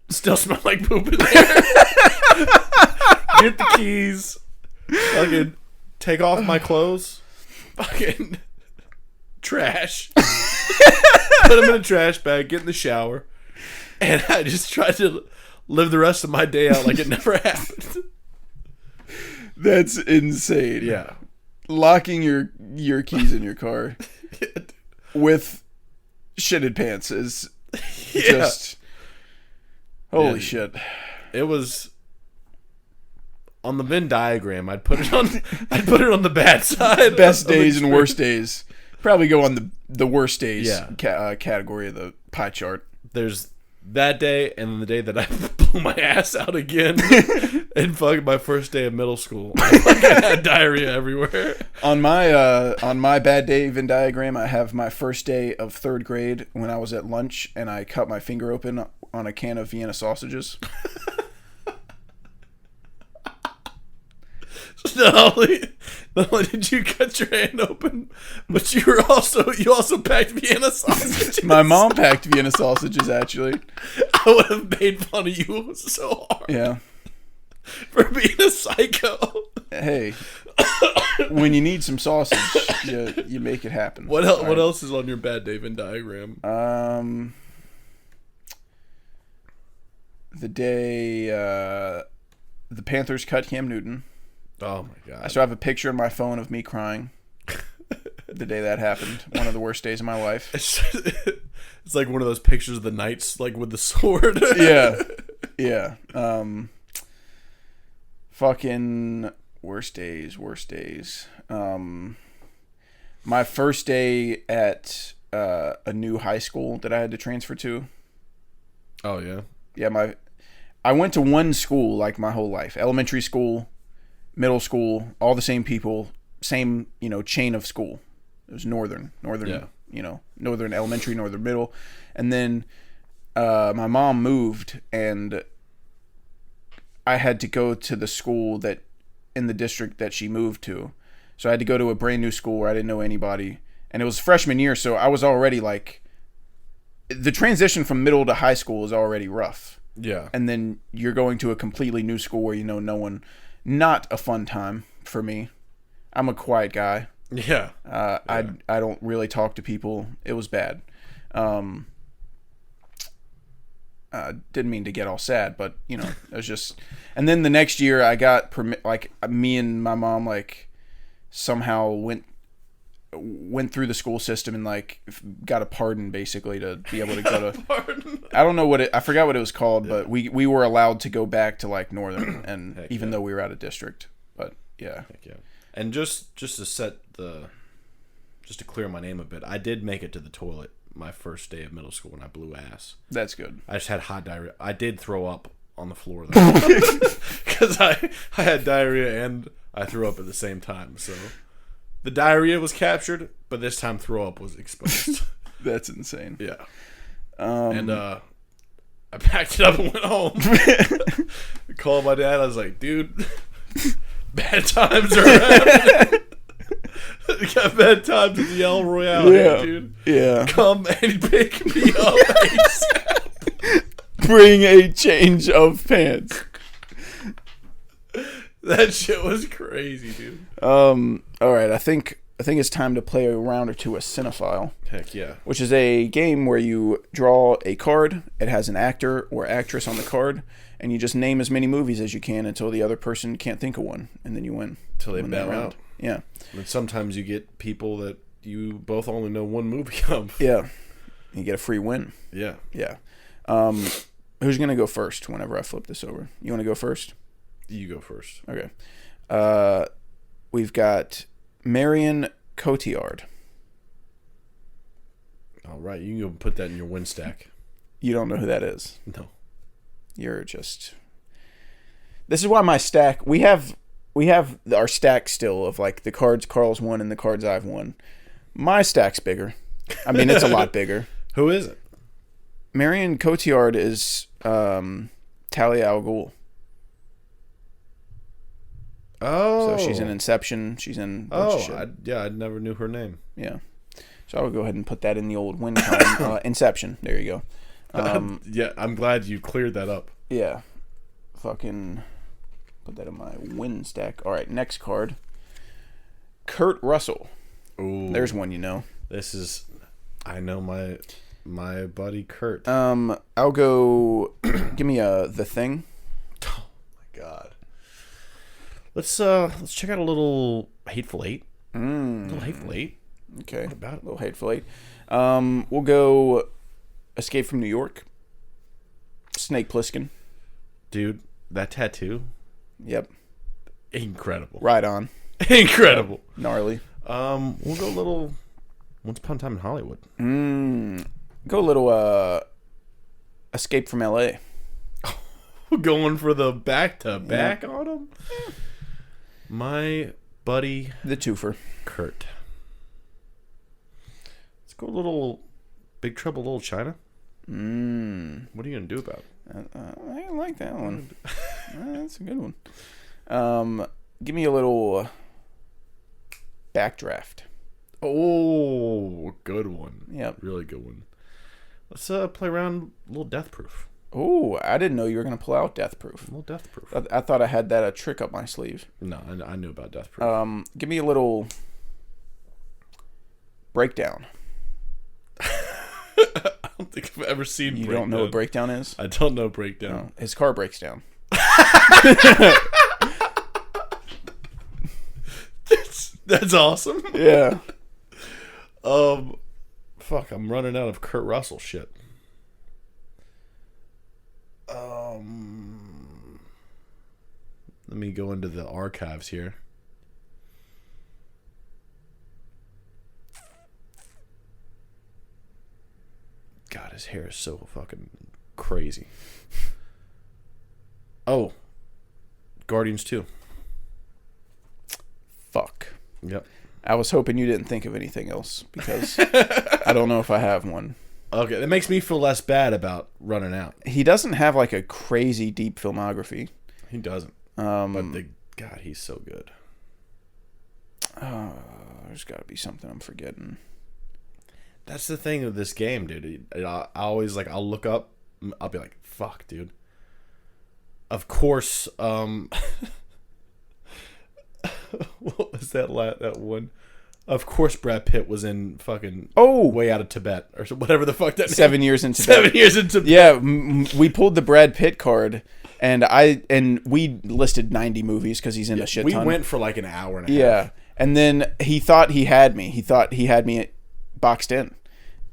Still smell like poop in there. Get the keys. Fucking take off my clothes. Fucking trash. Put them in a trash bag, get in the shower. And I just tried to live the rest of my day out like it never happened. That's insane. Yeah. Locking your keys in your car with shitted pants is just holy shit. It was on the Venn diagram. I'd put it on the bad side. Best days and worst days. Probably go on the worst days category of the pie chart. There's that day and then the day that I blew my ass out again and fucking my first day of middle school. I had diarrhea everywhere. On my bad day Venn diagram, I have my first day of third grade when I was at lunch and I cut my finger open on a can of Vienna sausages. Not only did you cut your hand open, but you also packed Vienna sausages. My mom packed Vienna sausages, actually. I would have made fun of you so hard. Yeah. For being a psycho. Hey, when you need some sausage, you make it happen. What else is on your bad day Venn diagram? The day the Panthers cut Cam Newton. Oh my god! I still have a picture on my phone of me crying the day that happened. One of the worst days of my life. It's like one of those pictures of the knights, like with the sword. Yeah. Fucking worst days. My first day at a new high school that I had to transfer to. Oh yeah. Yeah, I went to one school like my whole life. Elementary school, middle school, all the same people, same, chain of school. It was northern, yeah. Northern elementary, northern middle. And then my mom moved and I had to go to the school that in the district that she moved to. So I had to go to a brand new school where I didn't know anybody. And it was freshman year, so I was already like, the transition from middle to high school is already rough. Yeah. And then you're going to a completely new school where you know no one. Not a fun time for me. I'm a quiet guy. Yeah. I don't really talk to people. It was bad. Didn't mean to get all sad, but it was just. And then the next year, I got me and my mom somehow went through the school system and got a pardon basically to be able to go to. Pardon. I don't know I forgot what it was called, but we were allowed to go back to northern, and even though we were out of district, but yeah. Heck yeah. And just to clear my name a bit, I did make it to the toilet my first day of middle school when I blew ass. That's good. I just had hot diarrhea. I did throw up on the floor though, because I had diarrhea and I threw up at the same time. So the diarrhea was captured, but this time throw up was exposed. That's insane. Yeah. And I packed it up and went home. I called my dad. I was like, dude, bad times are happening. Got bad times at the El Royale, dude. Yeah. Come and pick me up ASAP. Bring a change of pants. That shit was crazy, dude. All right, I think it's time to play a round or two of Cinephile. Heck yeah. Which is a game where you draw a card. It has an actor or actress on the card, and you just name as many movies as you can until the other person can't think of one, and then you win. Until they bow out. Yeah. And sometimes you get people that you both only know one movie of. Yeah. You get a free win. Yeah. Yeah. Who's going to go first whenever I flip this over? You want to go first? You go first. Okay. We've got Marion Cotillard. All right, you can go put that in your win stack. You don't know who that is. No. You're just... This is why my stack... We have our stack still of like the cards Carl's won and the cards I've won. My stack's bigger. I mean, it's a lot bigger. Who is it? Marion Cotillard is Talia al Ghul. Oh. So she's in Inception. She's in a bunch of shit. I never knew her name. Yeah. So I would go ahead and put that in the old win column. Inception. There you go. Yeah, I'm glad you cleared that up. Yeah. Fucking put that in my win stack. All right, next card. Kurt Russell. Ooh. There's one you know. This is... I know my buddy Kurt. I'll go... Give me The Thing. Oh, my God. Let's check out a little Hateful Eight. A little Hateful Eight. Okay. What about it? A little Hateful Eight. We'll go Escape from New York. Snake Plissken. Dude, that tattoo. Yep. Incredible. Right on. Incredible. Gnarly. We'll go a little Once Upon a Time in Hollywood. Go a little Escape from LA. We're going for the back to back on him. Yeah. My buddy The twofer. Kurt. Let's go a little Big Trouble Little China. What are you gonna do about it? I like that one. That's a good one. Give me a little Backdraft. Oh, good one. Yep. Really good one. Let's play around a little Death Proof. Oh, I didn't know you were going to pull out Death Proof. A little Death Proof. I thought I had that a trick up my sleeve. No, I knew about Death Proof. Give me a little Breakdown. I don't think I've ever seen You Breakdown. don't know what Breakdown is? I don't know Breakdown. No, his car breaks down. That's awesome. Yeah. Fuck, I'm running out of Kurt Russell shit. Let me go into the archives here. God, his hair is so fucking crazy. Oh, Guardians 2. Fuck. Yep. I was hoping you didn't think of anything else because I don't know if I have one. Okay, that makes me feel less bad about running out. He doesn't have like a crazy deep filmography. He doesn't. But God, he's so good. There's got to be something I'm forgetting. That's the thing with this game, dude. I always I'll look up. I'll be like, "Fuck, dude." Of course. What was that one? Of course, Brad Pitt was in fucking Way Out of Tibet or whatever the fuck that. 7 years in Tibet. 7 years in Tibet. Yeah, we pulled the Brad Pitt card, and we listed 90 movies because he's in a shit ton. We went for like an hour and a half. Yeah, and then he thought he had me. He thought he had me boxed in,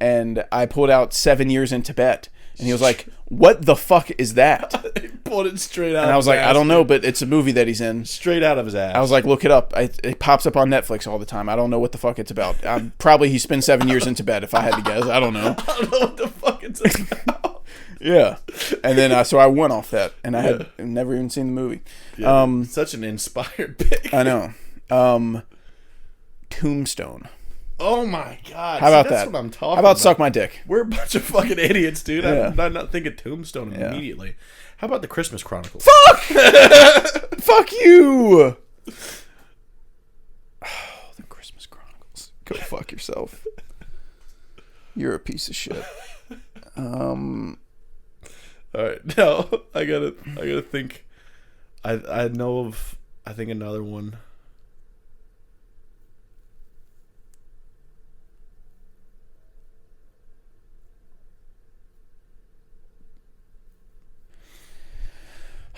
and I pulled out 7 years in Tibet, and he was like, "What the fuck is that?" He pulled it straight out. And I was like, "I don't know, but it's a movie that he's in." Straight out of his ass. I was like, "Look it up. It pops up on Netflix all the time. I don't know what the fuck it's about. Probably he spent 7 years in Tibet, if I had to guess. I don't know." I don't know what the fuck it's about. Yeah, and then so I went off that, and I had never even seen the movie. Yeah, such an inspired pick. I know. Tombstone. Oh my god! How about that's that? What I'm talking How about Suck My Dick? We're a bunch of fucking idiots, dude. Yeah. I'm not thinking Tombstone immediately. How about the Christmas Chronicles? Fuck! Fuck you! Oh, the Christmas Chronicles. Go fuck yourself. You're a piece of shit. All right, now I gotta think. I know of I think another one.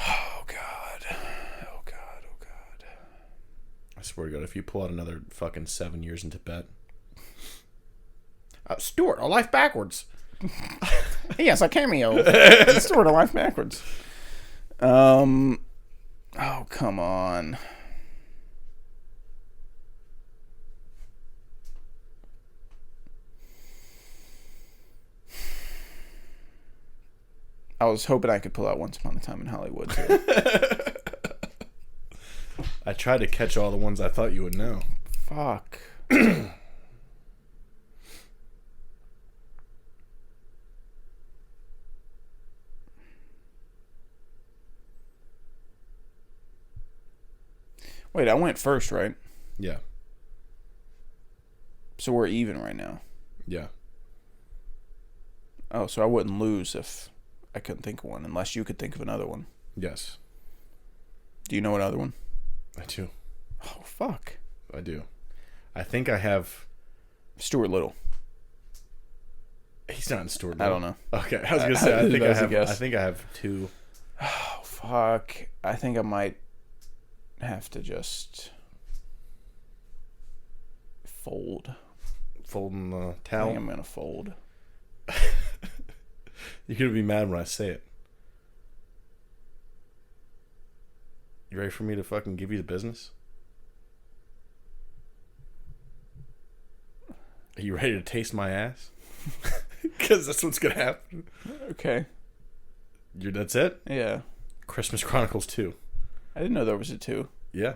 Oh God. Oh God. Oh God. I swear to God, if you pull out another fucking 7 years in Tibet. Stuart, a life backwards. Yes, a cameo. Sort of life backwards. Oh, come on. I was hoping I could pull out Once Upon a Time in Hollywood, too. I tried to catch all the ones I thought you would know. Fuck. Wait, I went first, right? Yeah. So we're even right now. Yeah. Oh, so I wouldn't lose if I couldn't think of one, unless you could think of another one. Yes. Do you know another one? I do. Oh, fuck. I do. I think I have... Stuart Little. He's not in Stuart I Little. don't know. Okay, I was going to say, I think I have two. Oh, fuck. I think I might have to just fold. Folding the I think towel. I'm going to fold. You're going to be mad when I say it. You ready for me to fucking give you the business? Are you ready to taste my ass? Because that's what's going to happen. Okay. That's it? Yeah. Christmas Chronicles 2. I didn't know there was a 2. Yeah.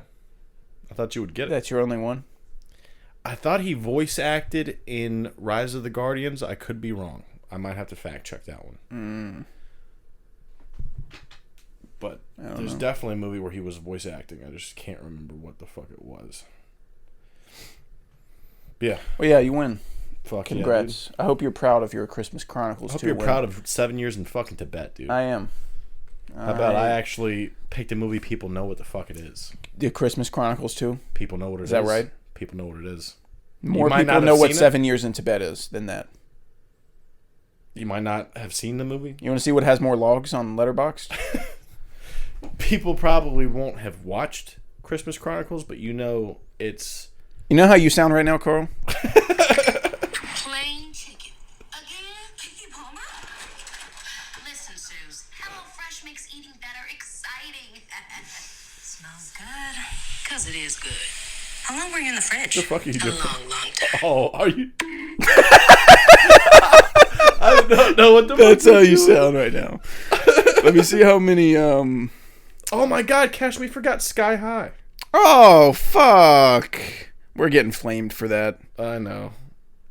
I thought you would get it. That's your only one? I thought he voice acted in Rise of the Guardians. I could be wrong. I might have to fact check that one. But there's definitely a movie where he was voice acting. I just can't remember what the fuck it was. Yeah. Well, yeah, you win. Fuck Congrats. yeah, I hope you're proud of your Christmas Chronicles 2 I hope you're win. proud of 7 years in fucking Tibet, dude. I am. How about I actually picked a movie people know what the fuck it is. The Christmas Chronicles 2? People know what it is. Is that right? People know what it is. More might people not know have what seen it. 7 Years in Tibet is than that. You might not have seen the movie. You want to see what has more logs on Letterboxd? People probably won't have watched Christmas Chronicles, but you know it's... You know how you sound right now, Carl? Plain chicken. Again? Kiki Palmer? Listen, Suze. HelloFresh makes eating better exciting. Smells good. Because it is good. How long were you in the fridge? The fuck are you doing? A long, long time. Oh, are you... I don't know what the That's fuck how you doing. sound right now. Let me see how many, Oh my god, Cash Me Forgot Sky High. Oh, fuck. We're getting flamed for that. I know.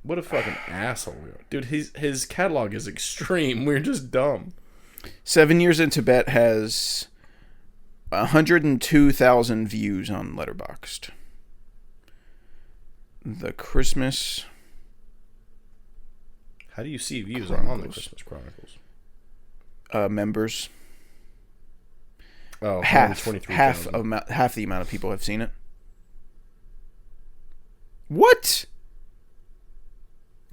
What a fucking asshole we are. Dude, his catalog is extreme. We're just dumb. 7 Years in Tibet has 102,000 views on Letterboxd. The Christmas... How do you see views on the Chronicles. Christmas Chronicles? members. Oh, half 123,000. half the amount of people have seen it. What?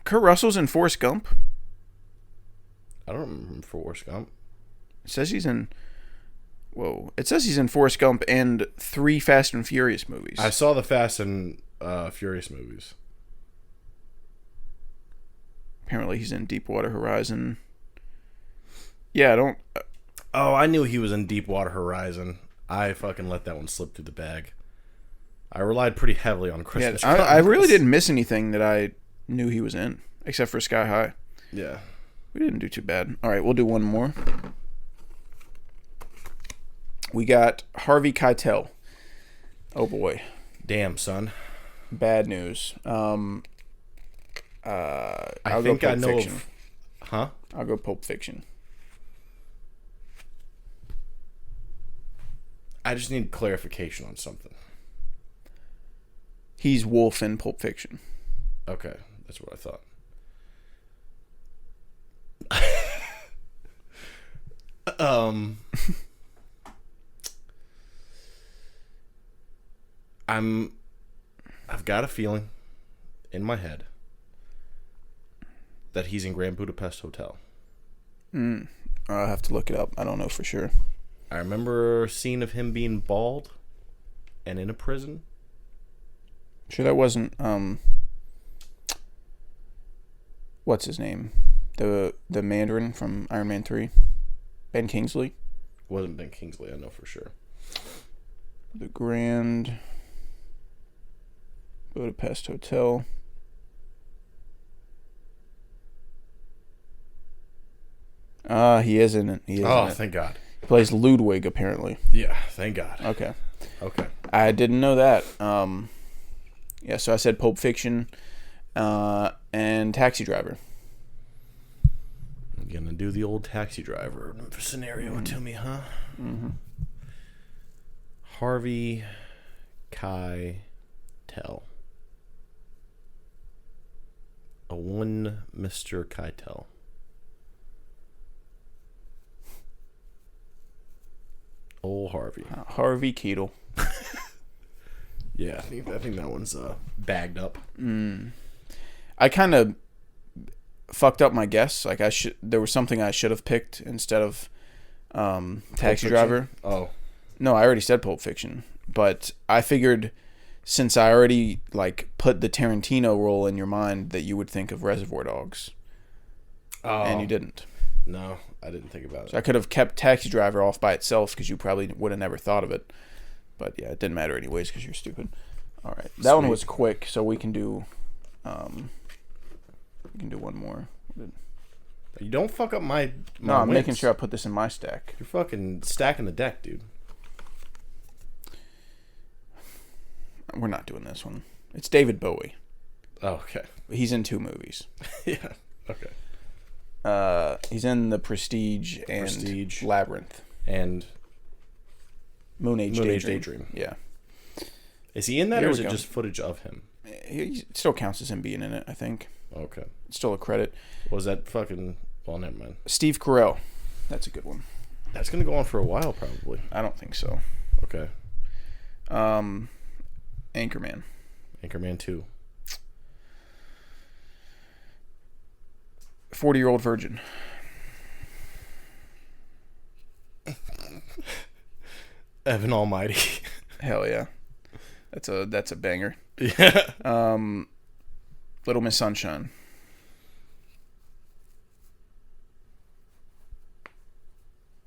Kurt Russell's in Forrest Gump? I don't remember Forrest Gump. It says he's in... Whoa. It says he's in Forrest Gump and 3 Fast and Furious movies. I saw the Fast and Furious movies. Apparently he's in Deepwater Horizon. Yeah, I don't... Oh, I knew he was in Deepwater Horizon. I fucking let that one slip through the bag. I relied pretty heavily on Christmas. Yeah, I really didn't miss anything that I knew he was in, except for Sky High. Yeah. We didn't do too bad. All right, we'll do one more. We got Harvey Keitel. Oh boy, Damn, son. bad news. I I'll think go I Pulp know Fiction. of... Huh? I'll go Pulp Fiction. I just need clarification on something. He's Wolf in Pulp Fiction. Okay, that's what I thought. I've got a feeling in my head that he's in Grand Budapest Hotel. I'll have to look it up. I don't know for sure. I remember a scene of him being bald and in a prison. Sure that wasn't what's his name? The Mandarin from Iron Man 3? Ben Kingsley? Wasn't Ben Kingsley, I know for sure. The Grand Budapest Hotel. He is in it. He is in it. Thank God. He plays Ludwig, apparently. Yeah, thank God. Okay. Okay. I didn't know that. Yeah, so I said Pulp Fiction and Taxi Driver. I'm gonna do the old Taxi Driver scenario to me, huh? Mm-hmm. Harvey Keitel. A one Mr. Keitel. Old Harvey. Harvey Keitel. Yeah, I think that one's bagged up. I kind of fucked up my guess. Like there was something I should have picked instead of Taxi Driver. Oh, no, I already said Pulp Fiction, but I figured since I already like put the Tarantino role in your mind that you would think of Reservoir Dogs, and you didn't. No, I didn't think about it. So I could have kept Taxi Driver off by itself because you probably would have never thought of it. But yeah, it didn't matter anyways because you're stupid. All right, that one was quick, so we can do one more. You don't fuck up my No, I'm wins. making sure I put this in my stack. You're fucking stacking the deck, dude. We're not doing this one. It's David Bowie. Oh, okay. He's in 2 movies. Yeah. Okay. He's in The Prestige and Labyrinth and Moon Age Daydream. Daydream. Yeah. Is he in that, Here or we is it go. just footage of him? He still counts as him being in it, I think. Okay. It's still a credit. Was that fucking... Well, never mind. Steve Carell. That's a good one. That's going to go on for a while, probably. I don't think so. Okay. Anchorman. Anchorman 2. 40-Year-Old Virgin. Evan Almighty. Hell yeah. That's a banger. Yeah. Little Miss Sunshine.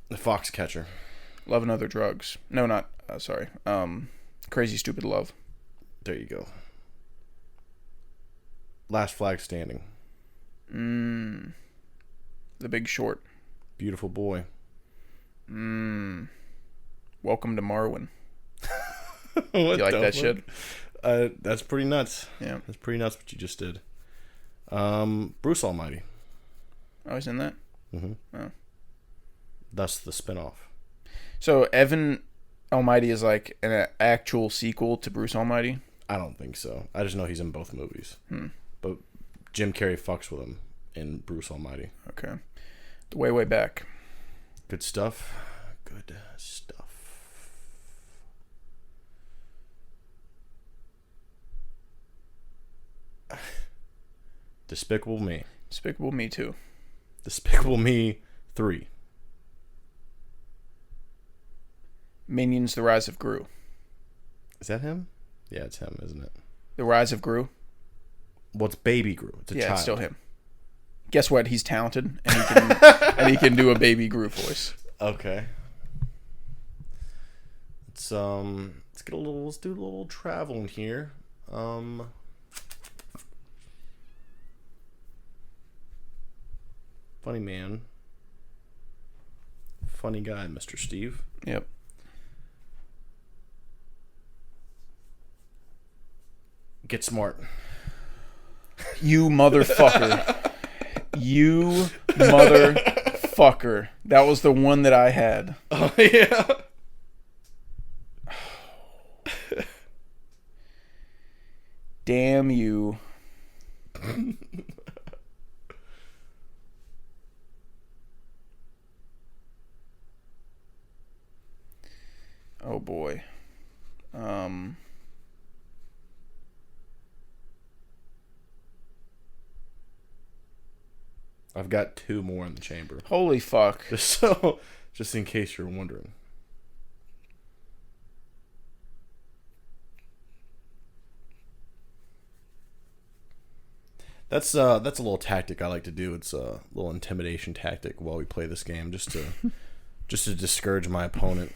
The Foxcatcher. Love and Other Drugs. No, not sorry. Crazy Stupid Love. There you go. Last Flag Standing. The Big Short. Beautiful Boy. Welcome to Marwin. What You like the that fuck? shit? That's pretty nuts. Yeah. That's pretty nuts what you just did. Bruce Almighty. Oh, he's in that? Mm-hmm. Oh. Thus the spinoff. So Evan Almighty is like an actual sequel to Bruce Almighty? I don't think so. I just know he's in both movies. But Jim Carrey fucks with him in Bruce Almighty. Okay. The Way Back. Good stuff. Good stuff. Despicable Me. Despicable Me 2. Despicable Me 3. Minions: The Rise of Gru. Is that him? Yeah, it's him, isn't it? The Rise of Gru? Well, it's Baby Gru. It's a child. It's still him. Guess what? He's talented, and he can and he can do a Baby Gru voice. Okay. Let's do a little traveling here. Funny man. Funny guy, Mr. Steve. Yep. Get smart. You motherfucker. You motherfucker. That was the one that I had. Oh, yeah. Damn you. Oh boy. I've got 2 more in the chamber. Holy fuck. Just in case you're wondering. That's a little tactic I like to do. It's a little intimidation tactic while we play this game, just to discourage my opponent.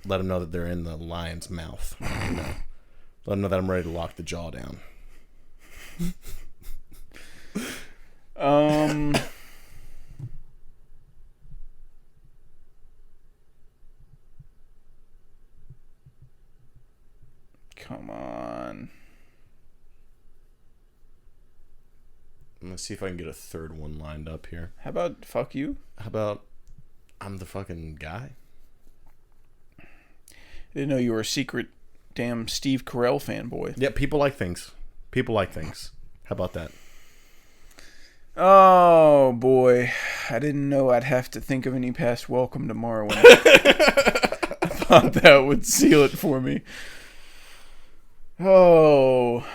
Let them know that they're in the lion's mouth. You know? Let them know that I'm ready to lock the jaw down. Come on. Let's see if I can get a third one lined up here. How about fuck you? How about I'm the fucking guy? I didn't know you were a secret damn Steve Carell fanboy. Yeah, people like things. People like things. How about that? Oh, boy. I didn't know I'd have to think of any past Welcome to Morrowind. I thought that would seal it for me. Oh.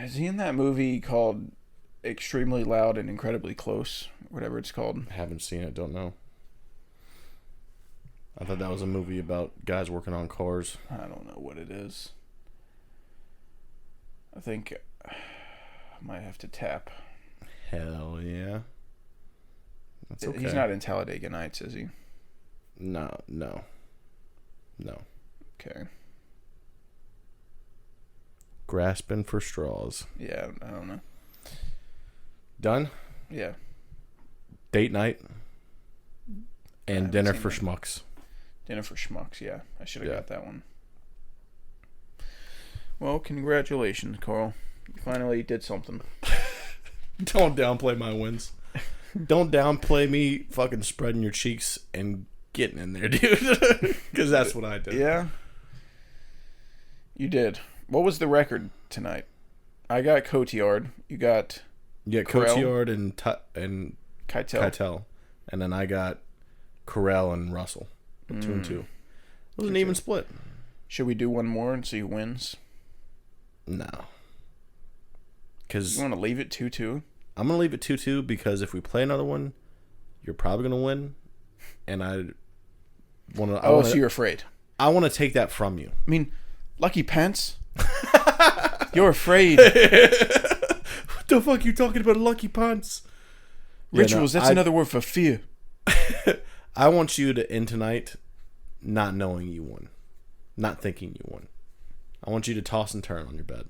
Is he in that movie called Extremely Loud and Incredibly Close? Whatever it's called. Haven't seen it, don't know. I thought that was a movie about guys working on cars. I don't know what it is. I think I might have to tap. Hell yeah. That's okay. He's not in Talladega Nights, is he? No. Okay. Grasping for straws. Yeah, I don't know. Done? Yeah. Date night. And dinner for schmucks. Dinner for schmucks, yeah. I should have Yeah. got that one. Well, congratulations, Carl. You finally did something. Don't downplay my wins. Don't downplay me fucking spreading your cheeks and getting in there, dude. Because that's what I did. Yeah. You did. What was the record tonight? I got Cotillard. You got... Yeah, Cotillard and Keitel. And then I got Carell and Russell. 2-2. It was an even split. Should we do one more and see who wins? No. Because you want to leave it 2-2? I'm going to leave it 2-2 because if we play another one, you're probably going to win. And I want to... Oh, so you're afraid. I want to take that from you. I mean, Lucky Pants? You're afraid. What the fuck are you talking about, Lucky Pants? Rituals, that's another word for fear. I want you to end tonight not knowing you won. Not thinking you won. I want you to toss and turn on your bed.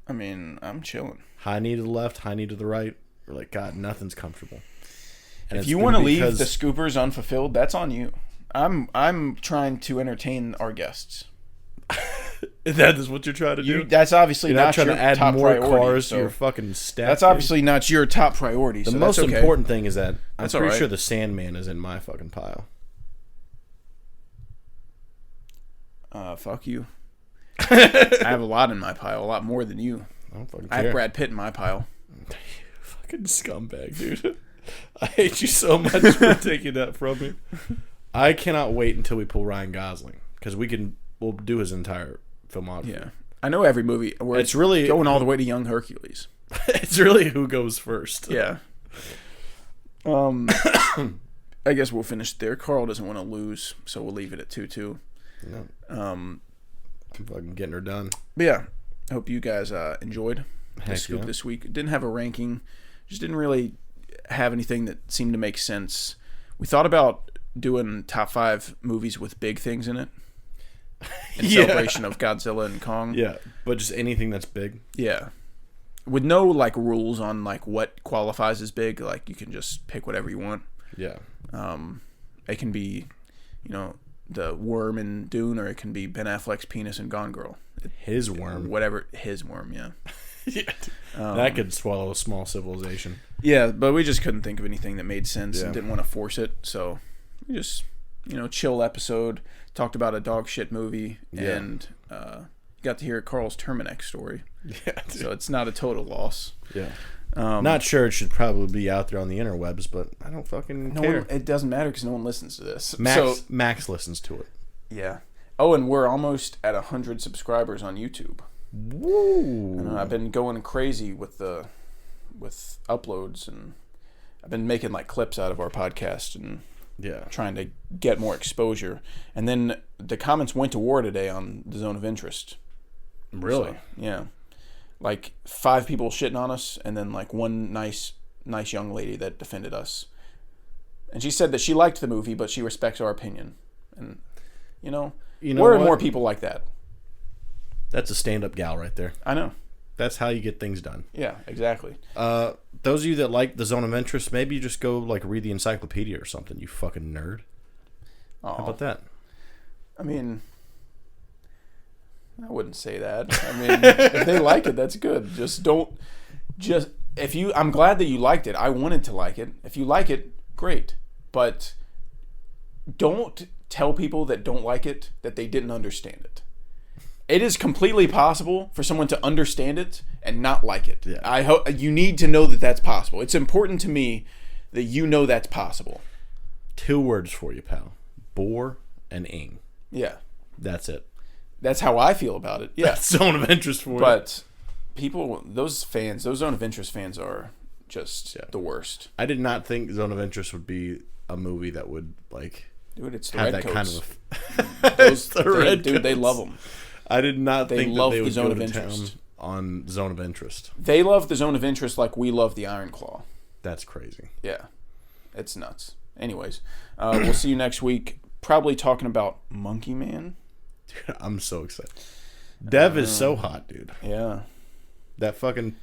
I mean, I'm chilling. High knee to the left, high knee to the right. You're like, God, nothing's comfortable. And if you want to leave the scoopers unfulfilled, that's on you. I'm trying to entertain our guests. That is what you're trying to do? That's obviously you're not trying your to add top more priority, cars so to your fucking stack. That's obviously not your top priority. The so most that's okay. important thing is that I'm that's pretty right. sure the Sandman is in my fucking pile. Fuck you. I have a lot in my pile, a lot more than you. I don't fucking I care. have Brad Pitt in my pile. Fucking scumbag, dude. I hate you so much for taking that from me. I cannot wait until we pull Ryan Gosling because we'll do his entire filmography. Yeah, I know every movie. Where it's really going all the way to Young Hercules. It's really who goes first. Yeah. I guess we'll finish there. Carl doesn't want to lose, so we'll leave it at 2-2. No. I'm fucking getting her done. But yeah, I hope you guys enjoyed the Heck scoop yeah. this week. Didn't have a ranking. Just didn't really have anything that seemed to make sense. We thought about doing top 5 movies with big things in it. In celebration of Godzilla and Kong. Yeah, but just anything that's big. Yeah. With no like rules on like what qualifies as big, like you can just pick whatever you want. Yeah. It can be, the worm in Dune, or it can be Ben Affleck's penis in Gone Girl. His worm. Whatever, his worm, yeah. Yeah. That could swallow a small civilization. Yeah, but we just couldn't think of anything that made sense Yeah. and didn't want to force it, so we just, chill episode, talked about a dog shit movie, and got to hear Carl's Terminex story. Yeah, dude. So it's not a total loss. Yeah. Not sure it should probably be out there on the interwebs, but I don't fucking care. It doesn't matter because no one listens to this. Max listens to it. Yeah. Oh, and we're almost at 100 subscribers on YouTube. Woo! I've been going crazy with uploads, and I've been making like clips out of our podcast and trying to get more exposure. And then the comments went to war today on the Zone of Interest. Really? So, yeah. Like 5 people shitting on us, and then like one nice young lady that defended us. And she said that she liked the movie, but she respects our opinion. And more and more people like that. That's a stand-up gal right there. I know. That's how you get things done. Yeah, exactly. Those of you that like the Zone of Interest, maybe you just go like read the encyclopedia or something. You fucking nerd. How about that? I mean, I wouldn't say that. I mean, if they like it, that's good. I'm glad that you liked it. I wanted to like it. If you like it, great. But don't tell people that don't like it that they didn't understand it. It is completely possible for someone to understand it and not like it. Yeah. I hope you need to know that that's possible. It's important to me that you know that's possible. 2 words for you, pal. Bore and ing. Yeah. That's it. That's how I feel about it. Yeah. That's Zone of Interest for you. But people, those Zone of Interest fans are just the worst. I did not think Zone of Interest would be a movie that would like dude, it's the have red that coats. kind of They love them. I did not think love that they the would Zone go of to Interest. town on Zone of Interest. They love the Zone of Interest like we love the Iron Claw. That's crazy. Yeah. It's nuts. Anyways, we'll see you next week. Probably talking about Monkey Man. Dude, I'm so excited. Dev is so hot, dude. Yeah. That fucking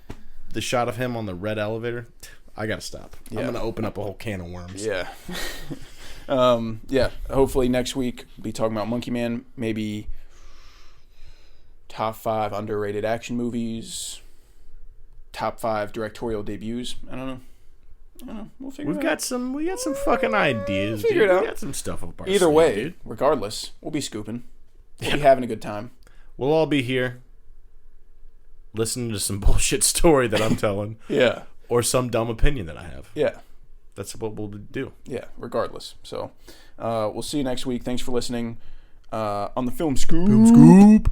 the shot of him on the red elevator. I gotta stop. Yeah. I'm gonna open up a whole can of worms. Yeah. Hopefully next week we'll be talking about Monkey Man. Maybe top 5 underrated action movies. Top 5 directorial debuts. I don't know. We'll figure it out. We got some fucking ideas, figure dude. it out. We got some stuff up our Either sleeve, way, dude. regardless, we'll be scooping. We'll be having a good time. We'll all be here listening to some bullshit story that I'm telling. Yeah. Or some dumb opinion that I have. Yeah. That's what we'll do. Yeah, regardless. So, we'll see you next week. Thanks for listening on the Film Scoop.